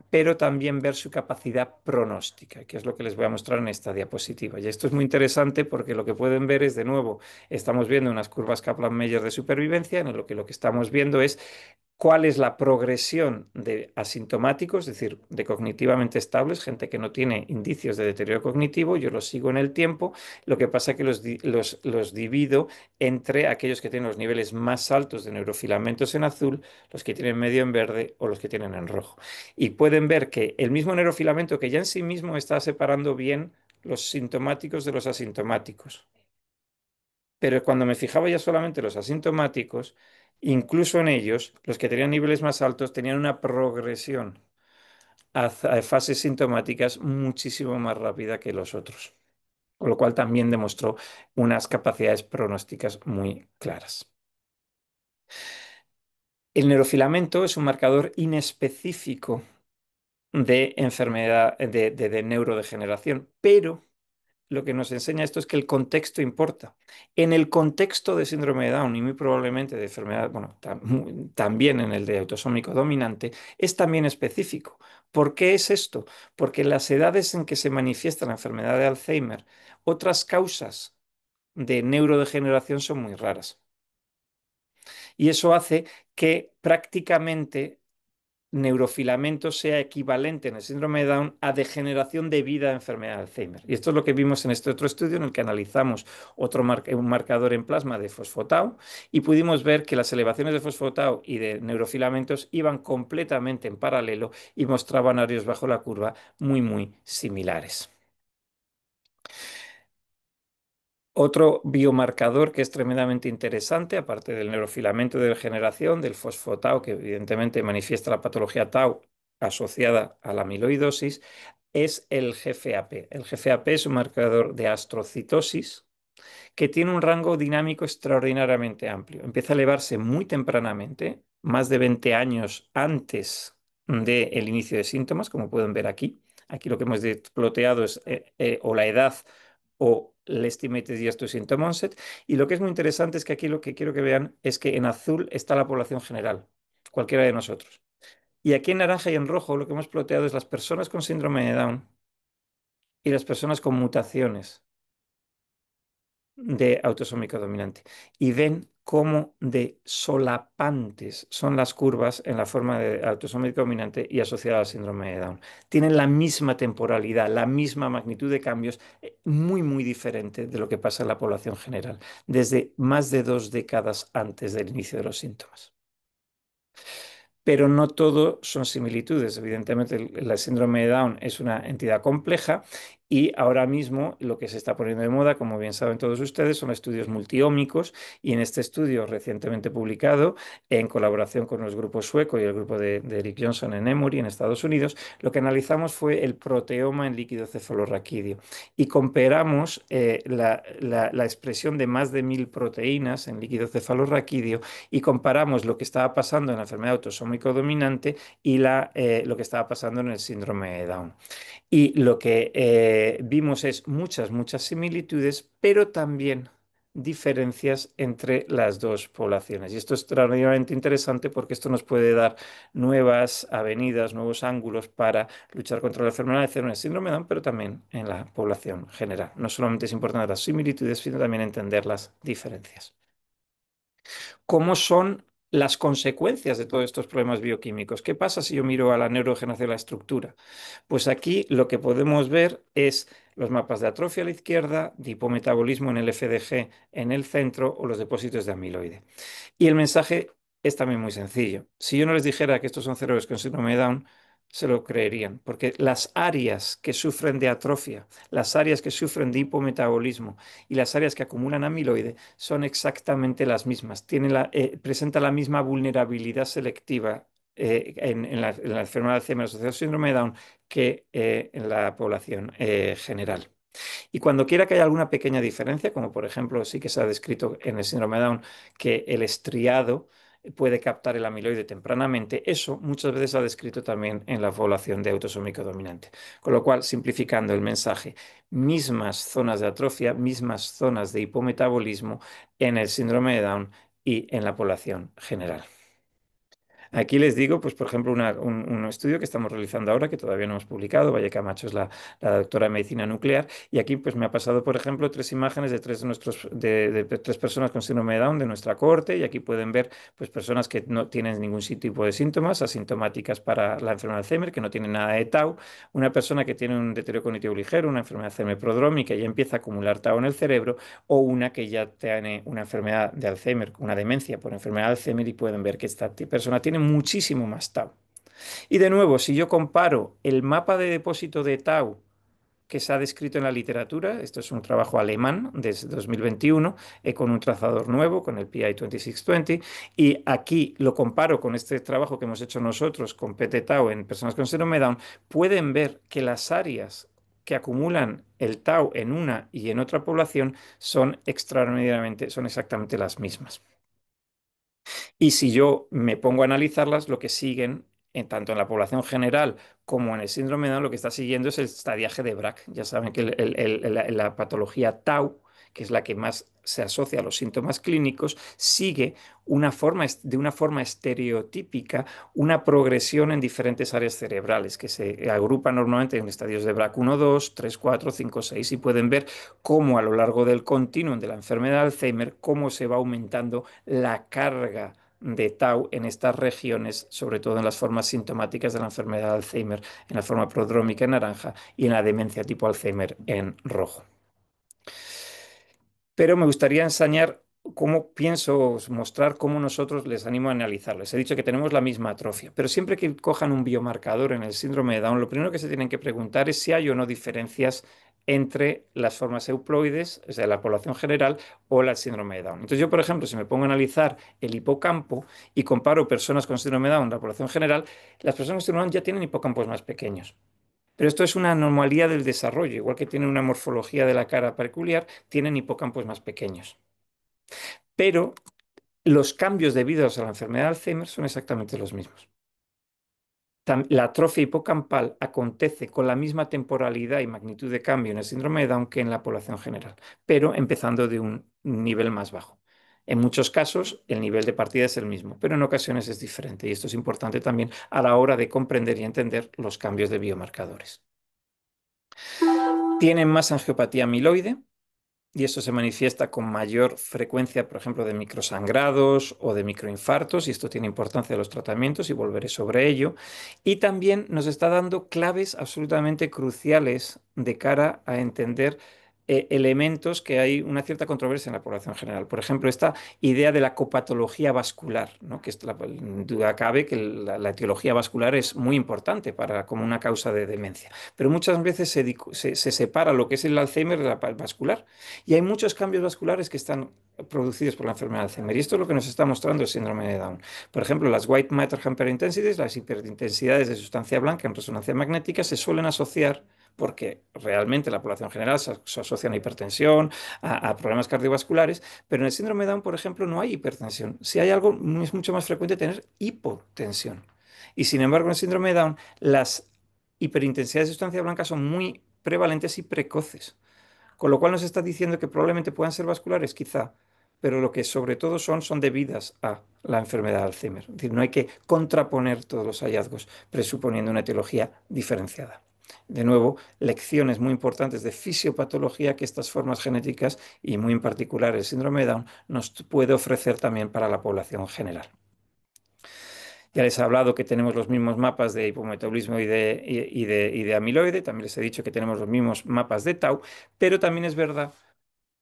[SPEAKER 4] pero también ver su capacidad pronóstica, que es lo que les voy a mostrar en esta diapositiva. Y esto es muy interesante porque lo que pueden ver es, de nuevo, estamos viendo unas curvas Kaplan-Meier de supervivencia, en lo que estamos viendo es cuál es la progresión de asintomáticos, es decir, de cognitivamente estables, gente que no tiene indicios de deterioro cognitivo, yo los sigo en el tiempo, lo que pasa es que los divido entre aquellos que tienen los niveles más altos de neurofilamentos en azul, los que tienen medio en verde o los que tienen en rojo. Y pueden ver que el mismo neurofilamento que ya en sí mismo está separando bien los sintomáticos de los asintomáticos. Pero cuando me fijaba ya solamente los asintomáticos, incluso en ellos, los que tenían niveles más altos tenían una progresión a fases sintomáticas muchísimo más rápida que los otros, con lo cual también demostró unas capacidades pronósticas muy claras. El neurofilamento es un marcador inespecífico de enfermedad de neurodegeneración, pero lo que nos enseña esto es que el contexto importa. En el contexto de síndrome de Down y muy probablemente de enfermedad, bueno, también en el de autosómico dominante, es también específico. ¿Por qué es esto? Porque en las edades en que se manifiesta la enfermedad de Alzheimer, otras causas de neurodegeneración son muy raras. Y eso hace que prácticamente neurofilamento sea equivalente en el síndrome de Down a degeneración debida a enfermedad de Alzheimer. Y esto es lo que vimos en este otro estudio en el que analizamos un marcador en plasma de fosfotau y pudimos ver que las elevaciones de fosfotau y de neurofilamentos iban completamente en paralelo y mostraban áreas bajo la curva muy, muy similares. Otro biomarcador que es tremendamente interesante, aparte del neurofilamento de degeneración, del fosfotau, que evidentemente manifiesta la patología tau asociada a la amiloidosis, es el GFAP. El GFAP es un marcador de astrocitosis que tiene un rango dinámico extraordinariamente amplio. Empieza a elevarse muy tempranamente, más de 20 años antes del inicio de síntomas, como pueden ver aquí. Aquí lo que hemos ploteado es o la edad o el estimated years to symptom onset. Y lo que es muy interesante es que aquí lo que quiero que vean es que en azul está la población general, cualquiera de nosotros. Y aquí en naranja y en rojo lo que hemos ploteado es las personas con síndrome de Down y las personas con mutaciones de autosómico dominante. Y ven cómo de solapantes son las curvas en la forma de autosómico dominante y asociada al síndrome de Down. Tienen la misma temporalidad, la misma magnitud de cambios, muy, muy diferente de lo que pasa en la población general, desde más de 2 décadas antes del inicio de los síntomas. Pero no todo son similitudes. Evidentemente, el síndrome de Down es una entidad compleja y ahora mismo lo que se está poniendo de moda, como bien saben todos ustedes, son estudios multiómicos y en este estudio recientemente publicado en colaboración con los grupos sueco y el grupo de Eric Johnson en Emory en Estados Unidos, lo que analizamos fue el proteoma en líquido cefalorraquídeo y comparamos la expresión de más de 1000 proteínas en líquido cefalorraquídeo y comparamos lo que estaba pasando en la enfermedad autosómico dominante y lo que estaba pasando en el síndrome de Down. Y lo que vimos es muchas, muchas similitudes, pero también diferencias entre las dos poblaciones. Y esto es extraordinariamente interesante porque esto nos puede dar nuevas avenidas, nuevos ángulos para luchar contra la enfermedad en el síndrome de Down, pero también en la población general. No solamente es importante las similitudes, sino también entender las diferencias. ¿Cómo son las consecuencias de todos estos problemas bioquímicos? ¿Qué pasa si yo miro a la neurodegeneración de la estructura? Pues aquí lo que podemos ver es los mapas de atrofia a la izquierda, de hipometabolismo en el FDG en el centro o los depósitos de amiloide. Y el mensaje es también muy sencillo. Si yo no les dijera que estos son cerebros con síndrome de Down, se lo creerían, porque las áreas que sufren de atrofia, las áreas que sufren de hipometabolismo y las áreas que acumulan amiloide son exactamente las mismas. Presenta la misma vulnerabilidad selectiva en la enfermedad de Alzheimer asociada al síndrome de Down que en la población general. Y cuando quiera que haya alguna pequeña diferencia, como por ejemplo sí que se ha descrito en el síndrome de Down que el estriado puede captar el amiloide tempranamente, eso muchas veces se ha descrito también en la población de autosómico dominante. Con lo cual, simplificando el mensaje, mismas zonas de atrofia, mismas zonas de hipometabolismo en el síndrome de Down y en la población general. Aquí les digo, pues por ejemplo, un estudio que estamos realizando ahora, que todavía no hemos publicado. Valle Camacho es la doctora de medicina nuclear, y aquí pues me ha pasado, por ejemplo, 3 imágenes de tres personas con síndrome de Down de nuestra cohorte, y aquí pueden ver pues personas que no tienen ningún tipo de síntomas, asintomáticas para la enfermedad de Alzheimer, que no tienen nada de tau, una persona que tiene un deterioro cognitivo ligero, una enfermedad de Alzheimer prodrómica y ya empieza a acumular tau en el cerebro, o una que ya tiene una enfermedad de Alzheimer, una demencia por enfermedad de Alzheimer, y pueden ver que esta persona tiene muchísimo más tau. Y de nuevo, si yo comparo el mapa de depósito de tau que se ha descrito en la literatura, esto es un trabajo alemán desde 2021, con un trazador nuevo, con el PI 2620, y aquí lo comparo con este trabajo que hemos hecho nosotros con PT-Tau en personas con síndrome de Down, pueden ver que las áreas que acumulan el tau en una y en otra población son exactamente las mismas. Y si yo me pongo a analizarlas, lo que siguen tanto en la población general como en el síndrome de Down, lo que está siguiendo es el estadiaje de Braak. Ya saben que la patología Tau, que es la que más se asocia a los síntomas clínicos, sigue de una forma estereotípica una progresión en diferentes áreas cerebrales que se agrupan normalmente en estadios de Braak 1, 2, 3, 4, 5, 6 y pueden ver cómo a lo largo del continuum de la enfermedad de Alzheimer, cómo se va aumentando la carga de tau en estas regiones, sobre todo en las formas sintomáticas de la enfermedad de Alzheimer, en la forma prodrómica en naranja y en la demencia tipo Alzheimer en rojo. Pero me gustaría enseñar cómo pienso mostrar cómo nosotros les animo a analizarlo. Les he dicho que tenemos la misma atrofia, pero siempre que cojan un biomarcador en el síndrome de Down, lo primero que se tienen que preguntar es si hay o no diferencias entre las formas euploides, o sea, la población general, o el síndrome de Down. Entonces yo, por ejemplo, si me pongo a analizar el hipocampo y comparo personas con síndrome de Down, la población general, las personas con síndrome de Down ya tienen hipocampos más pequeños. Pero esto es una anomalía del desarrollo, igual que tienen una morfología de la cara peculiar, tienen hipocampos más pequeños. Pero los cambios debidos a la enfermedad de Alzheimer son exactamente los mismos. La atrofia hipocampal acontece con la misma temporalidad y magnitud de cambio en el síndrome de Down que en la población general, pero empezando de un nivel más bajo. En muchos casos el nivel de partida es el mismo, pero en ocasiones es diferente y esto es importante también a la hora de comprender y entender los cambios de biomarcadores. Tienen más angiopatía amiloide, y esto se manifiesta con mayor frecuencia, por ejemplo, de microsangrados o de microinfartos, y esto tiene importancia en los tratamientos y volveré sobre ello. Y también nos está dando claves absolutamente cruciales de cara a entender elementos que hay una cierta controversia en la población general. Por ejemplo, esta idea de la copatología vascular, ¿no? Que duda cabe que la etiología vascular es muy importante como una causa de demencia, pero muchas veces se separa lo que es el Alzheimer de la vascular. Y hay muchos cambios vasculares que están producidos por la enfermedad de Alzheimer. Y esto es lo que nos está mostrando el síndrome de Down. Por ejemplo, las white matter hyperintensities, las hiperintensidades de sustancia blanca en resonancia magnética, se suelen asociar porque realmente la población general se asocia a hipertensión, a problemas cardiovasculares, pero en el síndrome de Down, por ejemplo, no hay hipertensión. Si hay algo, es mucho más frecuente tener hipotensión. Y sin embargo, en el síndrome de Down, las hiperintensidades de sustancia blanca son muy prevalentes y precoces. Con lo cual nos está diciendo que probablemente puedan ser vasculares, quizá, pero lo que sobre todo son debidas a la enfermedad de Alzheimer. Es decir, no hay que contraponer todos los hallazgos presuponiendo una etiología diferenciada. De nuevo, lecciones muy importantes de fisiopatología que estas formas genéticas y muy en particular el síndrome de Down nos puede ofrecer también para la población general. Ya les he hablado que tenemos los mismos mapas de hipometabolismo y de amiloide. También les he dicho que tenemos los mismos mapas de tau, pero también es verdad,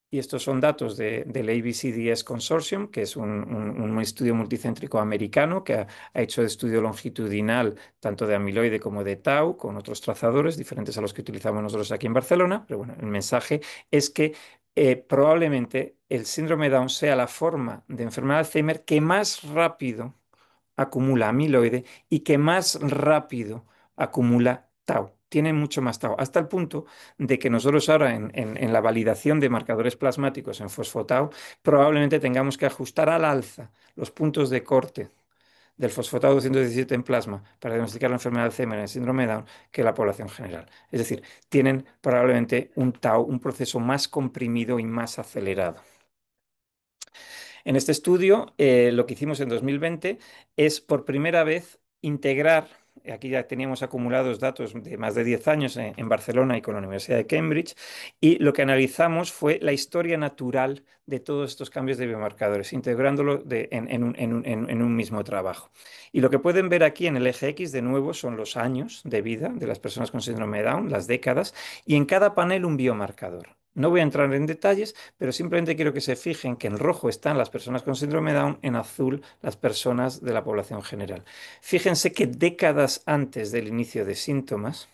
[SPEAKER 4] y estos son datos del ABCDS Consortium, que es un estudio multicéntrico americano que ha hecho estudio longitudinal tanto de amiloide como de tau con otros trazadores diferentes a los que utilizamos nosotros aquí en Barcelona. Pero bueno, el mensaje es que probablemente el síndrome de Down sea la forma de enfermedad de Alzheimer que más rápido acumula amiloide y que más rápido acumula tau. Tiene mucho más tau, hasta el punto de que nosotros ahora en la validación de marcadores plasmáticos en fosfotau probablemente tengamos que ajustar al alza los puntos de corte del fosfatado 217 en plasma para diagnosticar la enfermedad de Alzheimer en el síndrome de Down que la población general. Es decir, tienen probablemente un tau, un proceso más comprimido y más acelerado. En este estudio, lo que hicimos en 2020 es por primera vez integrar, aquí ya teníamos acumulados datos de más de 10 años en Barcelona y con la Universidad de Cambridge, y lo que analizamos fue la historia natural de todos estos cambios de biomarcadores, integrándolo en un mismo trabajo. Y lo que pueden ver aquí en el eje X, de nuevo, son los años de vida de las personas con síndrome de Down, las décadas, y en cada panel un biomarcador. No voy a entrar en detalles, pero simplemente quiero que se fijen que en rojo están las personas con síndrome de Down, en azul las personas de la población general. Fíjense que décadas antes del inicio de síntomas,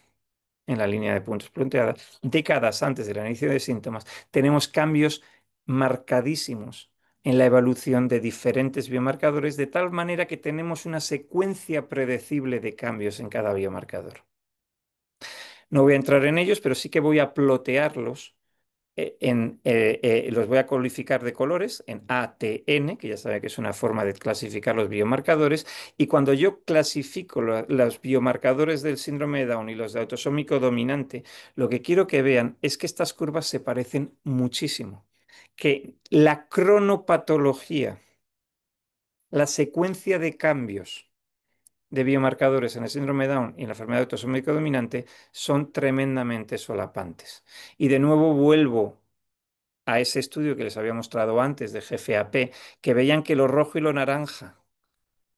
[SPEAKER 4] en la línea de puntos punteada, décadas antes del inicio de síntomas, tenemos cambios marcadísimos en la evolución de diferentes biomarcadores, de tal manera que tenemos una secuencia predecible de cambios en cada biomarcador. No voy a entrar en ellos, pero sí que voy a plotearlos los voy a calificar de colores en A, T, N, que ya sabe que es una forma de clasificar los biomarcadores, y cuando yo clasifico los biomarcadores del síndrome de Down y los de autosómico dominante, lo que quiero que vean es que estas curvas se parecen muchísimo, que la cronopatología, la secuencia de cambios de biomarcadores en el síndrome de Down y en la enfermedad autosómico dominante son tremendamente solapantes. Y de nuevo vuelvo a ese estudio que les había mostrado antes de GFAP, que veían que lo rojo y lo naranja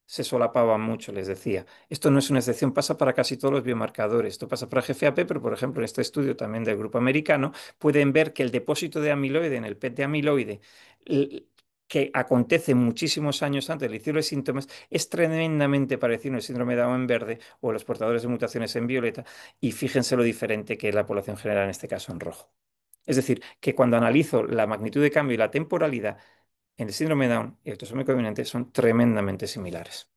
[SPEAKER 4] se solapaban mucho, les decía. Esto no es una excepción, pasa para casi todos los biomarcadores. Esto pasa para GFAP, pero por ejemplo en este estudio también del grupo americano, pueden ver que el depósito de amiloide en el PET de amiloide, que acontece muchísimos años antes del inicio de los síntomas, es tremendamente parecido al síndrome de Down en verde o a los portadores de mutaciones en violeta, y fíjense lo diferente que es la población general en este caso en rojo. Es decir, que cuando analizo la magnitud de cambio y la temporalidad, en el síndrome de Down y el autosómico dominante son tremendamente similares.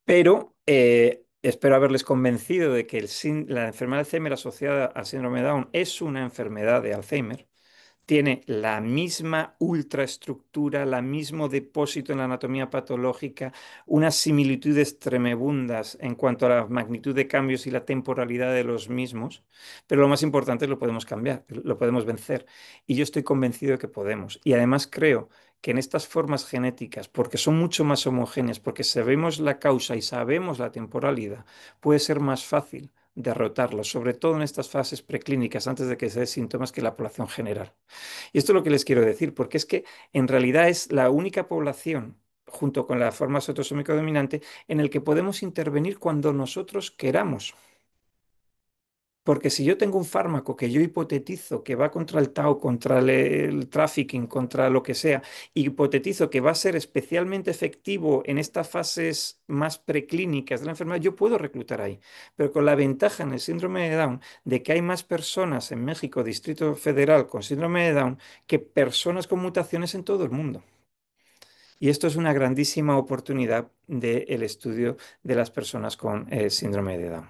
[SPEAKER 4] Pero espero haberles convencido de que la enfermedad de Alzheimer asociada al síndrome de Down es una enfermedad de Alzheimer. Tiene la misma ultraestructura, el mismo depósito en la anatomía patológica, unas similitudes tremebundas en cuanto a la magnitud de cambios y la temporalidad de los mismos, pero lo más importante es lo podemos cambiar, lo podemos vencer. Y yo estoy convencido de que podemos. Y además creo que en estas formas genéticas, porque son mucho más homogéneas, porque sabemos la causa y sabemos la temporalidad, puede ser más fácil derrotarlos, sobre todo en estas fases preclínicas, antes de que se den síntomas, que la población general. Y esto es lo que les quiero decir, porque es que en realidad es la única población, junto con la forma autosómico dominante, en el que podemos intervenir cuando nosotros queramos. Porque si yo tengo un fármaco que yo hipotetizo que va contra el Tau, contra el trafficking, contra lo que sea, hipotetizo que va a ser especialmente efectivo en estas fases más preclínicas de la enfermedad, yo puedo reclutar ahí. Pero con la ventaja en el síndrome de Down de que hay más personas en México, Distrito Federal, con síndrome de Down, que personas con mutaciones en todo el mundo. Y esto es una grandísima oportunidad del estudio de las personas con síndrome de Down.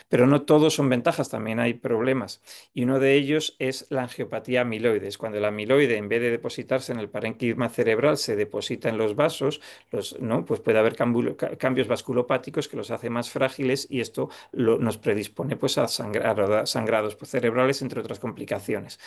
[SPEAKER 4] Pero no todos son ventajas, también hay problemas. Y uno de ellos es la angiopatía amiloide. Es cuando el amiloide, en vez de depositarse en el parénquima cerebral, se deposita en los vasos, ¿no? Pues puede haber cambios vasculopáticos que los hace más frágiles, y esto nos predispone pues, a sangrados cerebrales, entre otras complicaciones.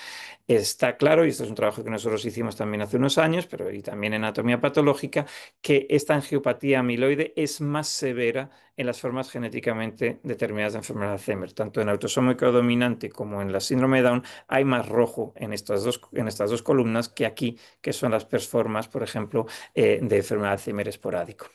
[SPEAKER 4] Está claro, y esto es un trabajo que nosotros hicimos también hace unos años, pero y también en anatomía patológica, que esta angiopatía amiloide es más severa en las formas genéticamente determinadas de enfermedad de Alzheimer. Tanto en autosómico dominante como en la síndrome de Down hay más rojo en estas dos columnas que aquí, que son las formas, por ejemplo, de enfermedad de Alzheimer esporádico.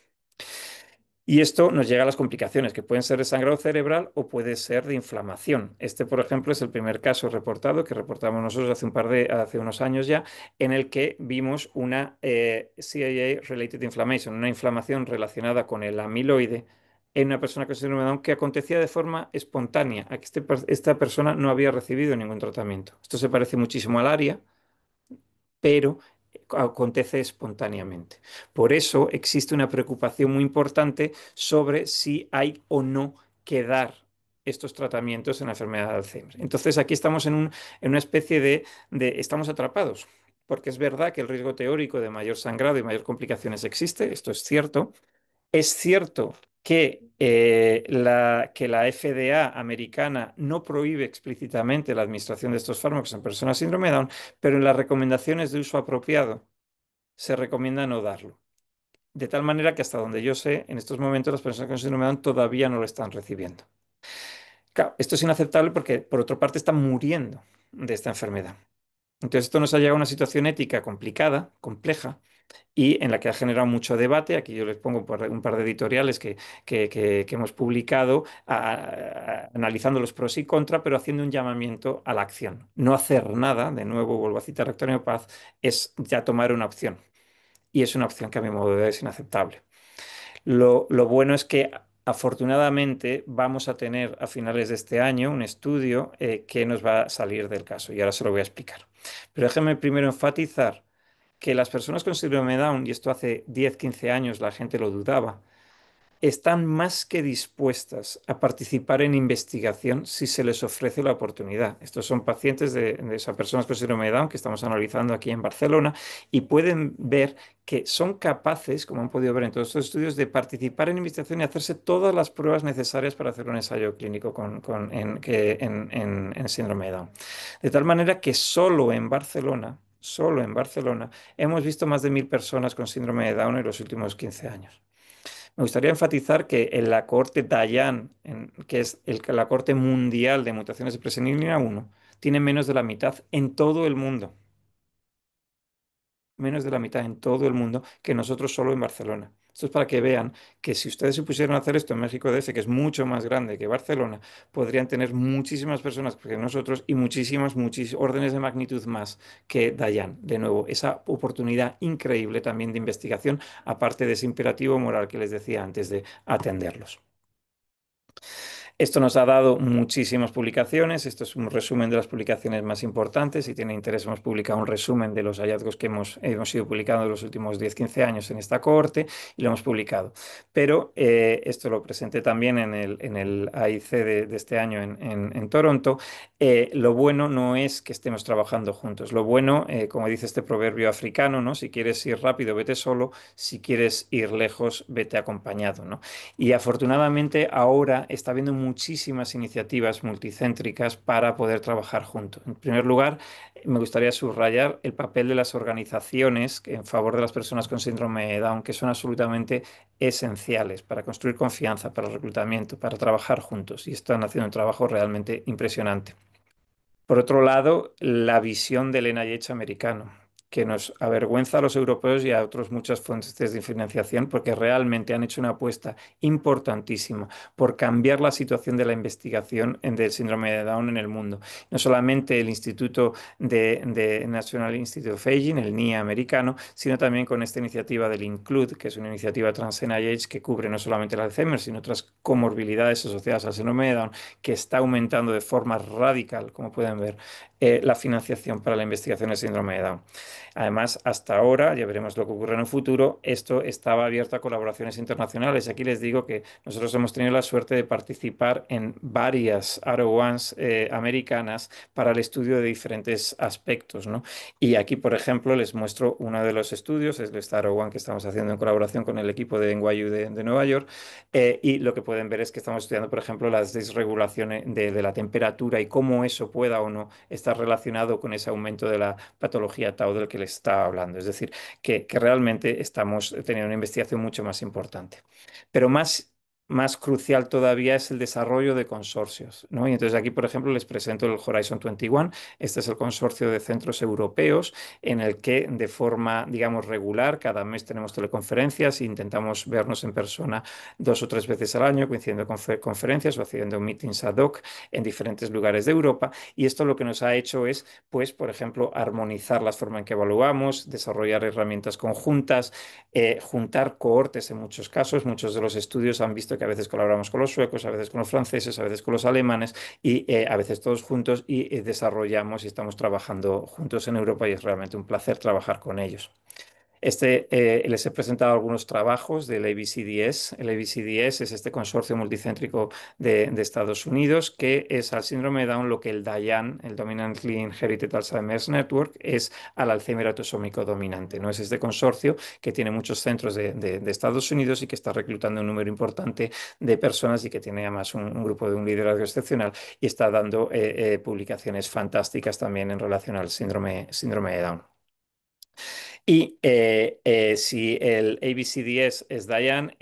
[SPEAKER 4] Y esto nos llega a las complicaciones, que pueden ser de sangrado cerebral o puede ser de inflamación. Este, por ejemplo, es el primer caso reportado que reportamos nosotros hace unos años ya, en el que vimos una CIA-related inflammation, una inflamación relacionada con el amiloide en una persona con síndrome de Down que acontecía de forma espontánea. Aquí esta persona no había recibido ningún tratamiento. Esto se parece muchísimo al ARIA, pero acontece espontáneamente. Por eso existe una preocupación muy importante sobre si hay o no que dar estos tratamientos en la enfermedad de Alzheimer. Entonces aquí estamos en una especie estamos atrapados, porque es verdad que el riesgo teórico de mayor sangrado y mayor complicaciones existe, esto es cierto. Es cierto que la FDA americana no prohíbe explícitamente la administración de estos fármacos en personas síndrome de Down, pero en las recomendaciones de uso apropiado se recomienda no darlo. De tal manera que hasta donde yo sé, en estos momentos las personas con síndrome de Down todavía no lo están recibiendo. Claro, esto es inaceptable porque, por otra parte, están muriendo de esta enfermedad. Entonces, esto nos ha llegado a una situación ética complicada, compleja, y en la que ha generado mucho debate. Aquí yo les pongo un par de editoriales que hemos publicado analizando los pros y contras, pero haciendo un llamamiento a la acción. No hacer nada, de nuevo vuelvo a citar a Antonio Paz, es ya tomar una opción. Y es una opción que a mi modo de ver es inaceptable. Lo bueno es que afortunadamente vamos a tener a finales de este año un estudio que nos va a salir del caso, y ahora se lo voy a explicar. Pero déjenme primero enfatizar que las personas con síndrome de Down, y esto hace 10, 15 años la gente lo dudaba, están más que dispuestas a participar en investigación si se les ofrece la oportunidad. Estos son pacientes de esas personas con síndrome de Down que estamos analizando aquí en Barcelona y pueden ver que son capaces, como han podido ver en todos estos estudios, de participar en investigación y hacerse todas las pruebas necesarias para hacer un ensayo clínico en síndrome de Down. De tal manera que solo en Barcelona, hemos visto más de 1.000 personas con síndrome de Down en los últimos 15 años. Me gustaría enfatizar que en la cohorte Dayan, que es la cohorte mundial de mutaciones de presenilina 1, tiene menos de la mitad en todo el mundo, menos de la mitad en todo el mundo, que nosotros solo en Barcelona. Esto es para que vean que si ustedes se pusieran a hacer esto en México DF, que es mucho más grande que Barcelona, podrían tener muchísimas personas que nosotros y muchísimas órdenes de magnitud más que Dayan. De nuevo, esa oportunidad increíble también de investigación, aparte de ese imperativo moral que les decía antes de atenderlos. Esto nos ha dado muchísimas publicaciones. Esto es un resumen de las publicaciones más importantes. Si tiene interés, hemos publicado un resumen de los hallazgos que hemos ido publicando en los últimos 10-15 años en esta cohorte y lo hemos publicado. Pero esto lo presenté también en el AIC de este año en Toronto. Lo bueno no es que estemos trabajando juntos. Lo bueno, como dice este proverbio africano, ¿no? Si quieres ir rápido, vete solo. Si quieres ir lejos, vete acompañado, ¿no? Y afortunadamente ahora está habiendo muchísimas iniciativas multicéntricas para poder trabajar juntos. En primer lugar, me gustaría subrayar el papel de las organizaciones en favor de las personas con síndrome de Down, que son absolutamente esenciales para construir confianza, para el reclutamiento, para trabajar juntos. Y están haciendo un trabajo realmente impresionante. Por otro lado, la visión del NIH americano, que nos avergüenza a los europeos y a otras muchas fuentes de financiación, porque realmente han hecho una apuesta importantísima por cambiar la situación de la investigación del síndrome de Down en el mundo. No solamente el Instituto de National Institute of Aging, el NIA americano, sino también con esta iniciativa del INCLUDE, que es una iniciativa trans NIH que cubre no solamente el Alzheimer, sino otras comorbilidades asociadas al síndrome de Down, que está aumentando de forma radical, como pueden ver, la financiación para la investigación del síndrome de Down. Además, hasta ahora, ya veremos lo que ocurre en un futuro, esto estaba abierto a colaboraciones internacionales. Aquí les digo que nosotros hemos tenido la suerte de participar en varias R01s americanas para el estudio de diferentes aspectos, ¿no? Y aquí, por ejemplo, les muestro uno de los estudios, es esta R01 que estamos haciendo en colaboración con el equipo de NYU de Nueva York, y lo que pueden ver es que estamos estudiando, por ejemplo, las desregulaciones de la temperatura y cómo eso pueda o no estar relacionado con ese aumento de la patología Tau del que les estaba hablando. Es decir, que realmente estamos teniendo una investigación mucho más importante. Pero más crucial todavía es el desarrollo de consorcios, ¿no? Y entonces aquí, por ejemplo, les presento el Horizon 21. Este es el consorcio de centros europeos en el que de forma, digamos, regular, cada mes tenemos teleconferencias e intentamos vernos en persona 2 o 3 veces al año, coincidiendo con conferencias o haciendo meetings ad hoc en diferentes lugares de Europa. Y esto lo que nos ha hecho es, pues, por ejemplo, armonizar la forma en que evaluamos, desarrollar herramientas conjuntas, juntar cohortes en muchos casos. Muchos de los estudios han visto que a veces colaboramos con los suecos, a veces con los franceses, a veces con los alemanes y a veces todos juntos y desarrollamos y estamos trabajando juntos en Europa y es realmente un placer trabajar con ellos. Les he presentado algunos trabajos del ABCDS. El ABCDS es este consorcio multicéntrico de Estados Unidos que es al síndrome de Down lo que el DIAN, el Dominantly Inherited Alzheimer's Network, es al Alzheimer autosómico dominante, ¿no? Es este consorcio que tiene muchos centros de Estados Unidos y que está reclutando un número importante de personas y que tiene además un grupo de un liderazgo excepcional y está dando publicaciones fantásticas también en relación al síndrome de Down. Y si el ABCDS es Diane,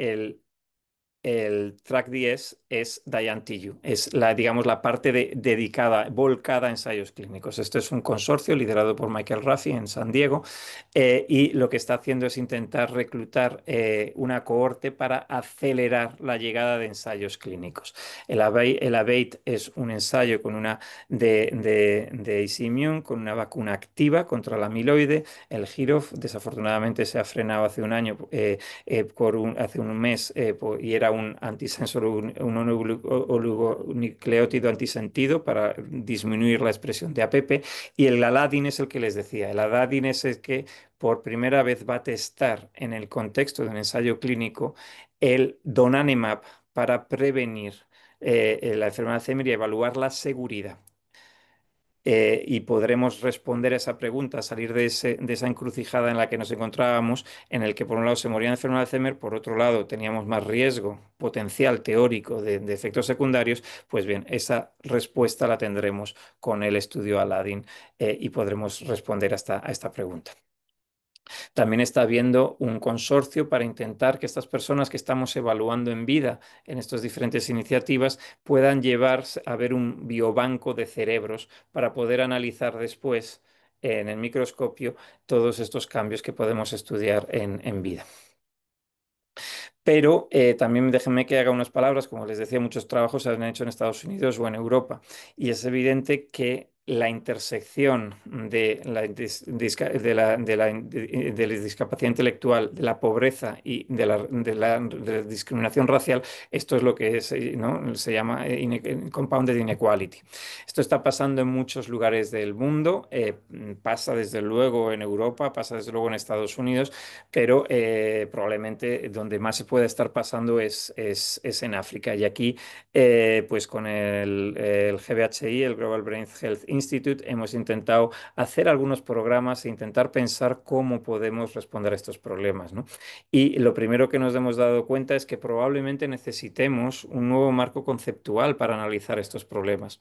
[SPEAKER 4] el Track 10 es Diane TU, es digamos, la parte dedicada, volcada a ensayos clínicos. Esto es un consorcio liderado por Michael Raffi en San Diego y lo que está haciendo es intentar reclutar una cohorte para acelerar la llegada de ensayos clínicos. El ABATE es un ensayo con una de AC Immune, con una vacuna activa contra la amiloide. El GIROF desafortunadamente se ha frenado hace un año, hace un mes, y era un antisensor, un oligonucleótido antisentido para disminuir la expresión de APP. Y el Aladdin es el que les decía. El Aladdin es el que por primera vez va a testar en el contexto de un ensayo clínico el donanemab para prevenir la enfermedad de Alzheimer y evaluar la seguridad. Y podremos responder a esa pregunta, salir de esa encrucijada en la que nos encontrábamos, en el que por un lado se moría de enfermedad de Alzheimer, por otro lado teníamos más riesgo potencial teórico de efectos secundarios. Pues bien, esa respuesta la tendremos con el estudio Aladdin, y podremos responder a esta pregunta. También está habiendo un consorcio para intentar que estas personas que estamos evaluando en vida en estas diferentes iniciativas puedan llevar a ver un biobanco de cerebros para poder analizar después en el microscopio todos estos cambios que podemos estudiar en vida. Pero también déjenme que haga unas palabras, como les decía, muchos trabajos se han hecho en Estados Unidos o en Europa, y es evidente que la intersección de la discapacidad intelectual, de la pobreza y de la discriminación racial, esto es lo que es, ¿no? Se llama compounded inequality. Esto está pasando en muchos lugares del mundo, pasa desde luego en Europa, pasa desde luego en Estados Unidos, pero probablemente donde más se puede estar pasando es en África. Y aquí, pues con el GBHI, el Global Brain Health Institute, hemos intentado hacer algunos programas e intentar pensar cómo podemos responder a estos problemas, ¿no? Y lo primero que nos hemos dado cuenta es que probablemente necesitemos un nuevo marco conceptual para analizar estos problemas.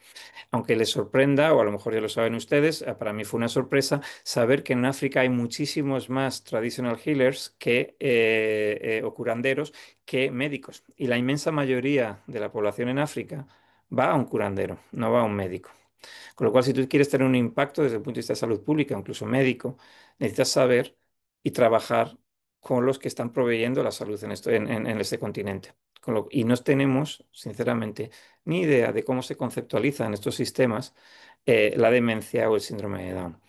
[SPEAKER 4] Aunque les sorprenda, o a lo mejor ya lo saben ustedes, para mí fue una sorpresa saber que en África hay muchísimos más traditional healers o curanderos que médicos. Y la inmensa mayoría de la población en África va a un curandero, no va a un médico. Con lo cual, si tú quieres tener un impacto desde el punto de vista de salud pública, incluso médico, necesitas saber y trabajar con los que están proveyendo la salud en este continente. Y no tenemos, sinceramente, ni idea de cómo se conceptualizan estos sistemas, la demencia o el síndrome de Down.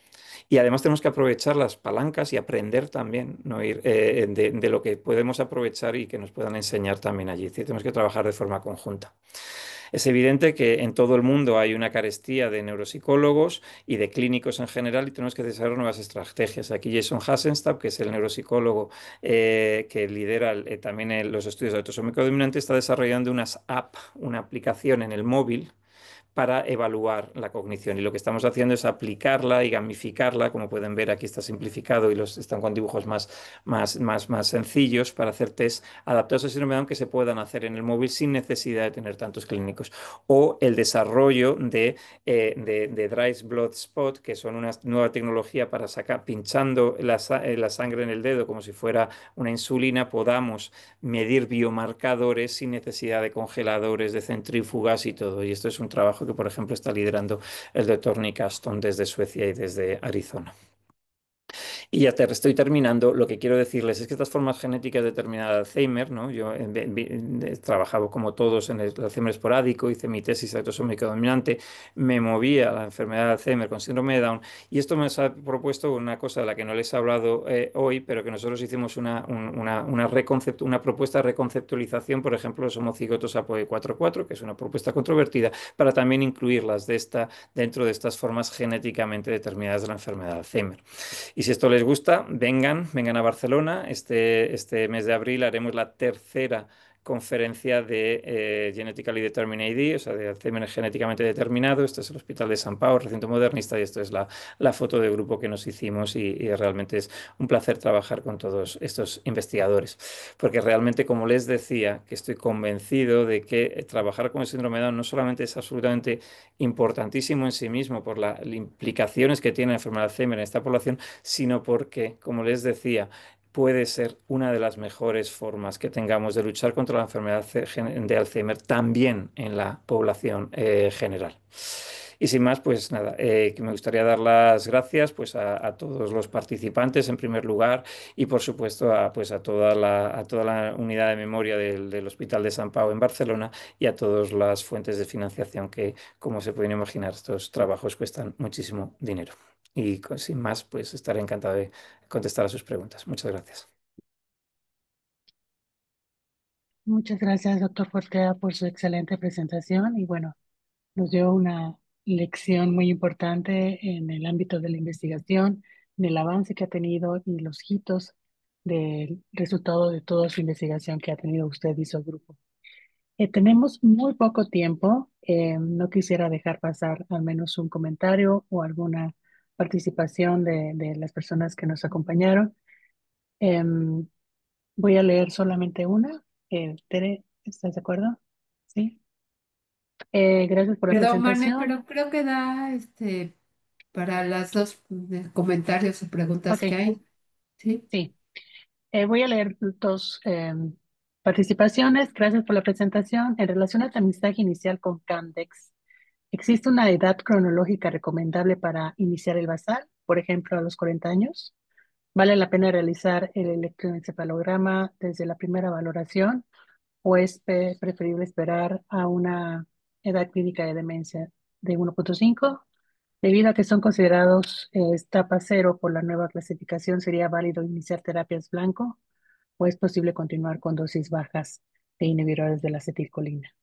[SPEAKER 4] Y además tenemos que aprovechar las palancas y aprender también, ¿no? De lo que podemos aprovechar y que nos puedan enseñar también allí. Es decir, tenemos que trabajar de forma conjunta. Es evidente que en todo el mundo hay una carestía de neuropsicólogos y de clínicos en general, y tenemos que desarrollar nuevas estrategias. Aquí Jason Hasenstadt, que es el neuropsicólogo que lidera también los estudios de autosómico dominante, está desarrollando unas una aplicación en el móvil para evaluar la cognición. Y lo que estamos haciendo es aplicarla y gamificarla. Como pueden ver, aquí está simplificado y están con dibujos más sencillos para hacer test adaptados al síndrome de Down que se puedan hacer en el móvil sin necesidad de tener tantos clínicos. O el desarrollo de Dry Blood Spot, que son una nueva tecnología para sacar, pinchando la sangre en el dedo como si fuera una insulina, podamos medir biomarcadores sin necesidad de congeladores, de centrífugas y todo. Y esto es un trabajo que, por ejemplo, está liderando el doctor Nick Aston desde Suecia y desde Arizona. Y ya estoy terminando. Lo que quiero decirles es que estas formas genéticas determinadas de Alzheimer, ¿no? Yo he trabajado como todos en el Alzheimer esporádico, hice mi tesis de autosómico dominante, me moví a la enfermedad de Alzheimer con síndrome de Down, y esto me ha propuesto una cosa de la que no les he hablado hoy, pero que nosotros hicimos una propuesta de reconceptualización, por ejemplo, los homocigotos APOE4/4, que es una propuesta controvertida, para también incluirlas dentro de estas formas genéticamente determinadas de la enfermedad de Alzheimer. Y si esto les gusta, vengan a Barcelona. Este mes de abril haremos la tercera conferencia de Genetically Determined AD, o sea, de Alzheimer genéticamente determinado. Este es el Hospital de San Pau, recinto modernista, y esto es la foto de grupo que nos hicimos, y realmente es un placer trabajar con todos estos investigadores, porque realmente, como les decía, que estoy convencido de que trabajar con el síndrome de Down no solamente es absolutamente importantísimo en sí mismo por las implicaciones que tiene la enfermedad de Alzheimer en esta población, sino porque, como les decía, puede ser una de las mejores formas que tengamos de luchar contra la enfermedad de Alzheimer también en la población general. Y sin más, pues nada, que me gustaría dar las gracias pues a todos los participantes en primer lugar, y por supuesto a toda la unidad de memoria del Hospital de San Pau en Barcelona, y a todas las fuentes de financiación que, como se pueden imaginar, estos trabajos cuestan muchísimo dinero. Y sin más, pues estaré encantado de contestar a sus preguntas. Muchas gracias.
[SPEAKER 3] Muchas gracias, doctor Fortea, por su excelente presentación y bueno, nos dio una lección muy importante en el ámbito de la investigación, en el avance que ha tenido y los hitos del resultado de toda su investigación que ha tenido usted y su grupo. Tenemos muy poco tiempo. No quisiera dejar pasar al menos un comentario o alguna participación de las personas que nos acompañaron. Em, Voy a leer solamente una. Tere, ¿estás de acuerdo? Sí. Gracias por la
[SPEAKER 5] Perdón, Mane,
[SPEAKER 3] presentación.
[SPEAKER 5] pero creo que da para las dos comentarios o preguntas que
[SPEAKER 3] Ok,
[SPEAKER 5] hay. ¿Sí?
[SPEAKER 3] sí. Voy a leer dos participaciones. Gracias por la presentación. En relación a tamizaje inicial con Candex, ¿existe una edad cronológica recomendable para iniciar el basal? Por ejemplo, a los 40 años. ¿Vale la pena realizar el electroencefalograma desde la primera valoración o es preferible esperar a una edad clínica de demencia de 1.5? Debido a que son considerados etapa cero por la nueva clasificación, ¿sería válido iniciar terapias blanco o es posible continuar con dosis bajas de inhibidores de la acetilcolina?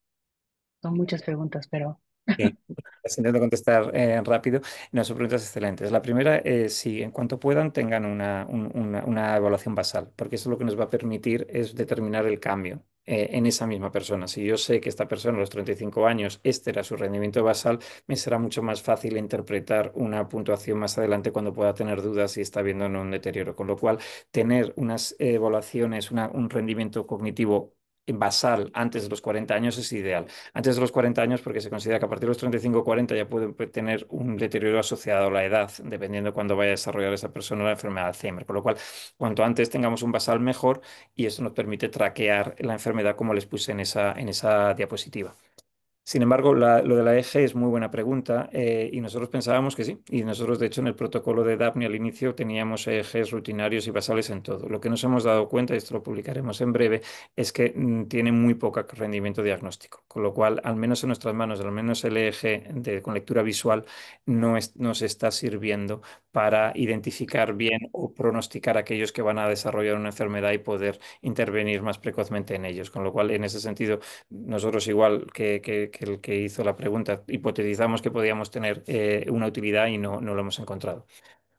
[SPEAKER 3] Son muchas preguntas, pero
[SPEAKER 4] Sí, pues intento contestar rápido. No, son preguntas excelentes. La primera es si en cuanto puedan tengan una evaluación basal, porque eso lo que nos va a permitir es determinar el cambio en esa misma persona. Si yo sé que esta persona a los 35 años, este era su rendimiento basal, me será mucho más fácil interpretar una puntuación más adelante cuando pueda tener dudas si está habiendo o no un deterioro. Con lo cual, tener unas evaluaciones, un rendimiento cognitivo basal antes de los 40 años es ideal. Antes de los 40 años, porque se considera que a partir de los 35 o 40 ya puede tener un deterioro asociado a la edad, dependiendo de cuándo vaya a desarrollar esa persona la enfermedad de Alzheimer. Con lo cual, cuanto antes tengamos un basal, mejor, y eso nos permite traquear la enfermedad como les puse en esa diapositiva. Sin embargo, lo de la EG es muy buena pregunta y nosotros pensábamos que sí. Y nosotros, de hecho, en el protocolo de DAPNI al inicio teníamos EGs rutinarios y basales en todo. Lo que nos hemos dado cuenta, y esto lo publicaremos en breve, es que tiene muy poco rendimiento diagnóstico. Con lo cual, al menos en nuestras manos, al menos el EEG con lectura visual no nos está sirviendo para identificar bien o pronosticar a aquellos que van a desarrollar una enfermedad y poder intervenir más precozmente en ellos. Con lo cual, en ese sentido, nosotros, igual que el que hizo la pregunta, hipotetizamos que podíamos tener una utilidad y no lo hemos encontrado.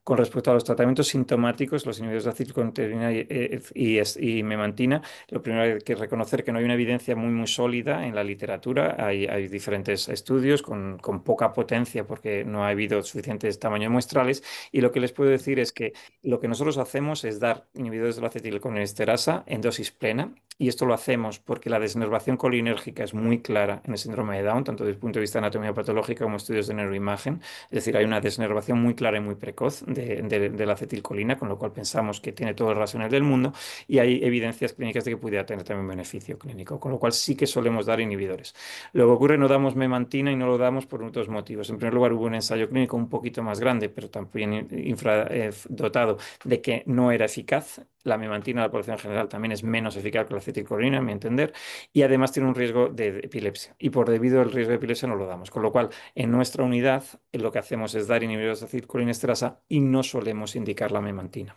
[SPEAKER 4] Con respecto a los tratamientos sintomáticos, los inhibidores de acetilcolina y memantina, lo primero hay que reconocer que no hay una evidencia muy sólida en la literatura. Hay diferentes estudios con poca potencia porque no ha habido suficientes tamaños muestrales. Y lo que les puedo decir es que lo que nosotros hacemos es dar inhibidores de la acetilcolinesterasa en dosis plena. Y esto lo hacemos porque la desnervación colinérgica es muy clara en el síndrome de Down, tanto desde el punto de vista de anatomía patológica como estudios de neuroimagen. Es decir, hay una desnervación muy clara y muy precoz de la acetilcolina, con lo cual pensamos que tiene todo el racional del mundo y hay evidencias clínicas de que pudiera tener también beneficio clínico, con lo cual sí que solemos dar inhibidores. Lo que ocurre, no damos memantina y no lo damos por otros motivos. En primer lugar, hubo un ensayo clínico un poquito más grande, pero también infradotado, de que no era eficaz. La memantina en la población general también es menos eficaz que la acetilcolina, a mi entender, y además tiene un riesgo de epilepsia. Y por debido al riesgo de epilepsia no lo damos. Con lo cual, en nuestra unidad lo que hacemos es dar inhibidores de acetilcolinesterasa y no solemos indicar la memantina.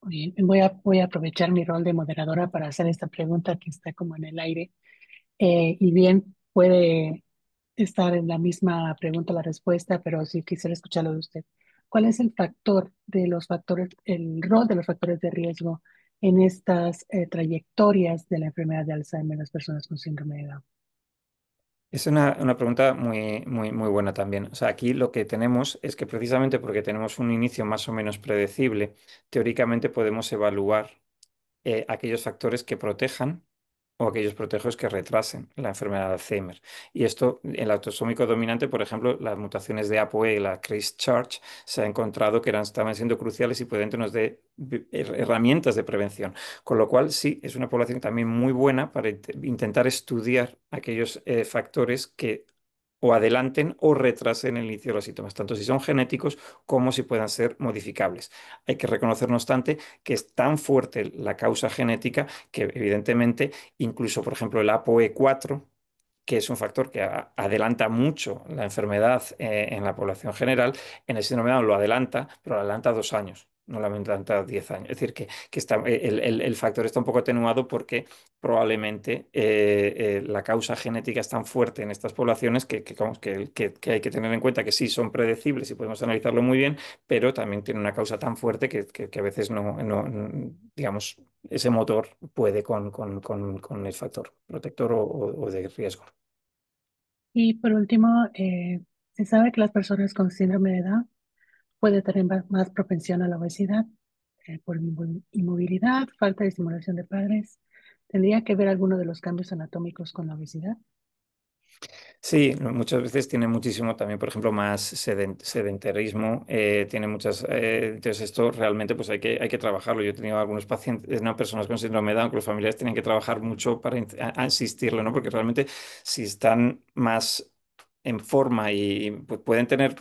[SPEAKER 3] muy bien. Voy a aprovechar mi rol de moderadora para hacer esta pregunta que está como en el aire. Y bien, puede estar en la misma pregunta la respuesta, pero sí quisiera escucharlo de usted. ¿Cuál es el factor de los factores, el rol de los factores de riesgo en estas trayectorias de la enfermedad de Alzheimer en las personas con síndrome de Down?
[SPEAKER 4] Es una pregunta muy buena también. O sea, aquí lo que tenemos es que precisamente porque tenemos un inicio más o menos predecible, teóricamente podemos evaluar aquellos factores que protejan o aquellos protejos que retrasen la enfermedad de Alzheimer. Y esto, en el autosómico dominante, por ejemplo, las mutaciones de ApoE y la Christchurch, se ha encontrado que estaban siendo cruciales y pueden nos de herramientas de prevención. Con lo cual, sí, es una población también muy buena para intentar estudiar aquellos factores que o adelanten o retrasen el inicio de los síntomas, tanto si son genéticos como si puedan ser modificables. Hay que reconocer, no obstante, que es tan fuerte la causa genética que evidentemente incluso, por ejemplo, el ApoE4, que es un factor que adelanta mucho la enfermedad en la población general, en el síndrome de Down lo adelanta, pero lo adelanta 2 años. no la aumentan a 10 años. Es decir, que está, el factor está un poco atenuado porque probablemente la causa genética es tan fuerte en estas poblaciones vamos, que hay que tener en cuenta que sí son predecibles y podemos analizarlo muy bien, pero también tiene una causa tan fuerte que a veces digamos, ese motor puede con el factor protector o de riesgo.
[SPEAKER 3] Y por último, se sabe que las personas con síndrome de Down pueden tener más propensión a la obesidad por inmovilidad, falta de estimulación de padres. ¿Tendría que ver alguno de los cambios anatómicos con la obesidad?
[SPEAKER 4] Sí, muchas veces tiene muchísimo también, por ejemplo, más sedentarismo, tiene muchas, entonces esto realmente pues hay que trabajarlo. Yo he tenido algunos pacientes, no, personas con síndrome de Down, que los familiares tienen que trabajar mucho para a insistirlo, ¿no? Porque realmente si están más en forma y pues, pueden tener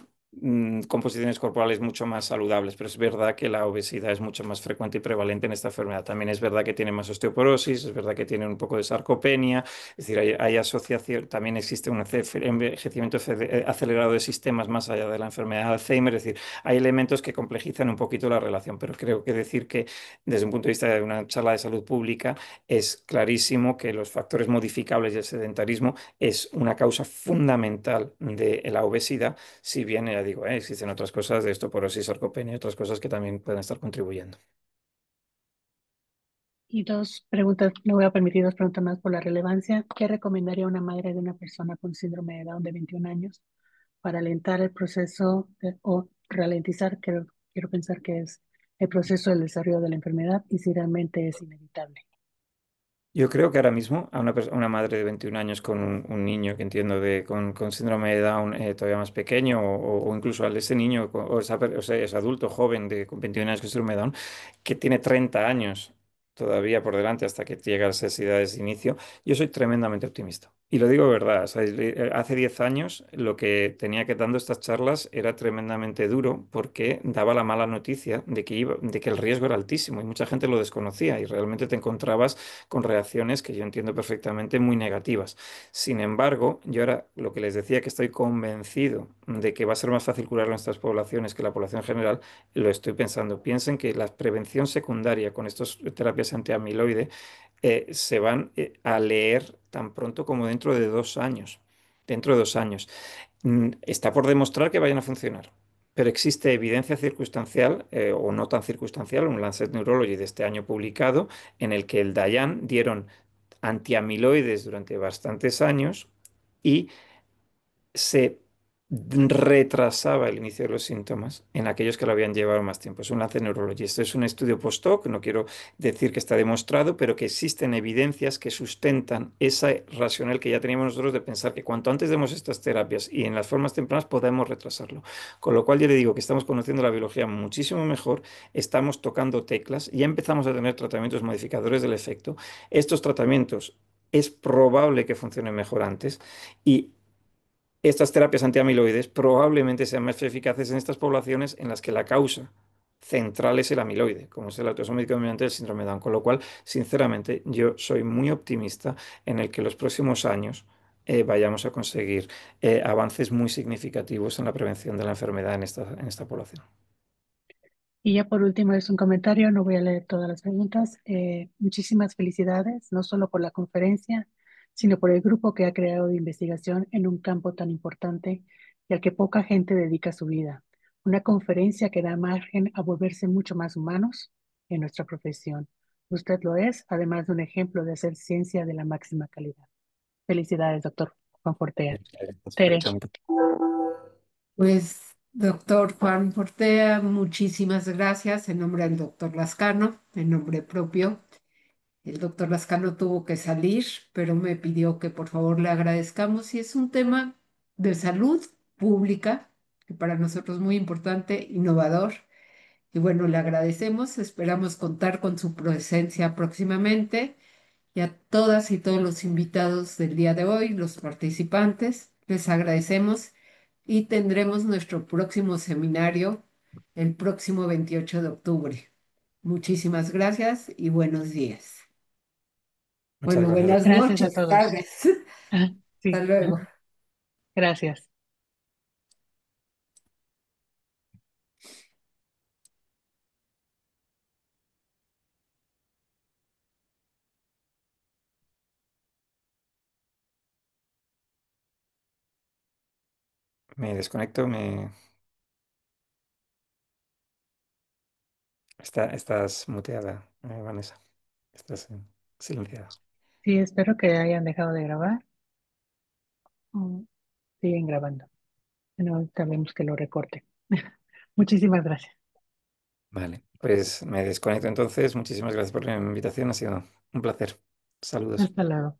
[SPEAKER 4] composiciones corporales mucho más saludables, pero es verdad que la obesidad es mucho más frecuente y prevalente en esta enfermedad. También es verdad que tiene más osteoporosis, es verdad que tiene un poco de sarcopenia, es decir, hay asociación, también existe un envejecimiento acelerado de sistemas más allá de la enfermedad de Alzheimer, es decir, hay elementos que complejizan un poquito la relación, pero creo que decir que desde un punto de vista de una charla de salud pública es clarísimo que los factores modificables y el sedentarismo es una causa fundamental de la obesidad, si bien, ya digo, existen otras cosas de osteoporosis, sarcopenia y otras cosas que también pueden estar contribuyendo.
[SPEAKER 3] Y dos preguntas, me voy a permitir dos preguntas más por la relevancia. ¿Qué recomendaría una madre de una persona con síndrome de Down de 21 años para alentar el proceso o ralentizar, que quiero pensar que es el proceso del desarrollo de la enfermedad y si realmente es inevitable?
[SPEAKER 4] Yo creo que ahora mismo a una madre de 21 años con un niño que entiendo con síndrome de Down todavía más pequeño o incluso a ese niño o sea, ese adulto joven con 21 años con síndrome de Down que tiene 30 años todavía por delante hasta que llega a esas edades de inicio, yo soy tremendamente optimista. Y lo digo de verdad, o sea, hace 10 años lo que tenía que dando estas charlas era tremendamente duro porque daba la mala noticia de que el riesgo era altísimo y mucha gente lo desconocía y realmente te encontrabas con reacciones que yo entiendo perfectamente muy negativas. Sin embargo, yo ahora lo que les decía que estoy convencido de que va a ser más fácil curarlo en estas poblaciones que la población general, lo estoy pensando. Piensen que la prevención secundaria con estas terapias antiamiloide se van a leer tan pronto como dentro de 2 años. Dentro de 2 años. Está por demostrar que vayan a funcionar. Pero existe evidencia circunstancial o no tan circunstancial, un Lancet Neurology de este año publicado, en el que el Dayan dieron antiamiloides durante bastantes años y se retrasaba el inicio de los síntomas en aquellos que lo habían llevado más tiempo. Es un Lancet Neurology. Esto es un estudio post-hoc, no quiero decir que está demostrado, pero que existen evidencias que sustentan esa racional que ya teníamos nosotros de pensar que cuanto antes demos estas terapias y en las formas tempranas podemos retrasarlo. Con lo cual yo le digo que estamos conociendo la biología muchísimo mejor, estamos tocando teclas, ya empezamos a tener tratamientos modificadores del efecto. Estos tratamientos es probable que funcionen mejor antes y estas terapias antiamiloides probablemente sean más eficaces en estas poblaciones en las que la causa central es el amiloide, como es el autosómico dominante del síndrome de Down. Con lo cual, sinceramente, yo soy muy optimista en el que los próximos años vayamos a conseguir avances muy significativos en la prevención de la enfermedad en esta población.
[SPEAKER 3] Y ya por último es un comentario, no voy a leer todas las preguntas. Muchísimas felicidades, no solo por la conferencia, sino por el grupo que ha creado de investigación en un campo tan importante y al que poca gente dedica su vida. Una conferencia que da margen a volverse mucho más humanos en nuestra profesión. Usted lo es, además de un ejemplo de hacer ciencia de la máxima calidad. Felicidades, doctor Juan Fortea. Tere.
[SPEAKER 5] Pues, doctor Juan Fortea, muchísimas gracias en nombre del doctor Lascano, en nombre propio. El doctor Lascano tuvo que salir, pero me pidió que por favor le agradezcamos y es un tema de salud pública, que para nosotros es muy importante, innovador. Y bueno, le agradecemos, esperamos contar con su presencia próximamente y a todas y todos los invitados del día de hoy, los participantes, les agradecemos y tendremos nuestro próximo seminario el próximo 28 de octubre. Muchísimas gracias y buenos días.
[SPEAKER 4] Muchas
[SPEAKER 5] Bueno,
[SPEAKER 4] gracias.
[SPEAKER 5] buenas
[SPEAKER 3] Gracias a
[SPEAKER 5] noches,
[SPEAKER 3] todos.
[SPEAKER 5] tardes.
[SPEAKER 3] Ah,
[SPEAKER 5] Hasta
[SPEAKER 3] sí,
[SPEAKER 5] luego.
[SPEAKER 3] gracias.
[SPEAKER 4] Me desconecto, estás muteada, Vanessa. Estás silenciada.
[SPEAKER 3] Sí, espero que hayan dejado de grabar. O siguen grabando. No sabemos que lo recorte. Muchísimas gracias.
[SPEAKER 4] Vale, pues me desconecto entonces. Muchísimas gracias por la invitación. Ha sido un placer. Saludos.
[SPEAKER 3] Hasta luego.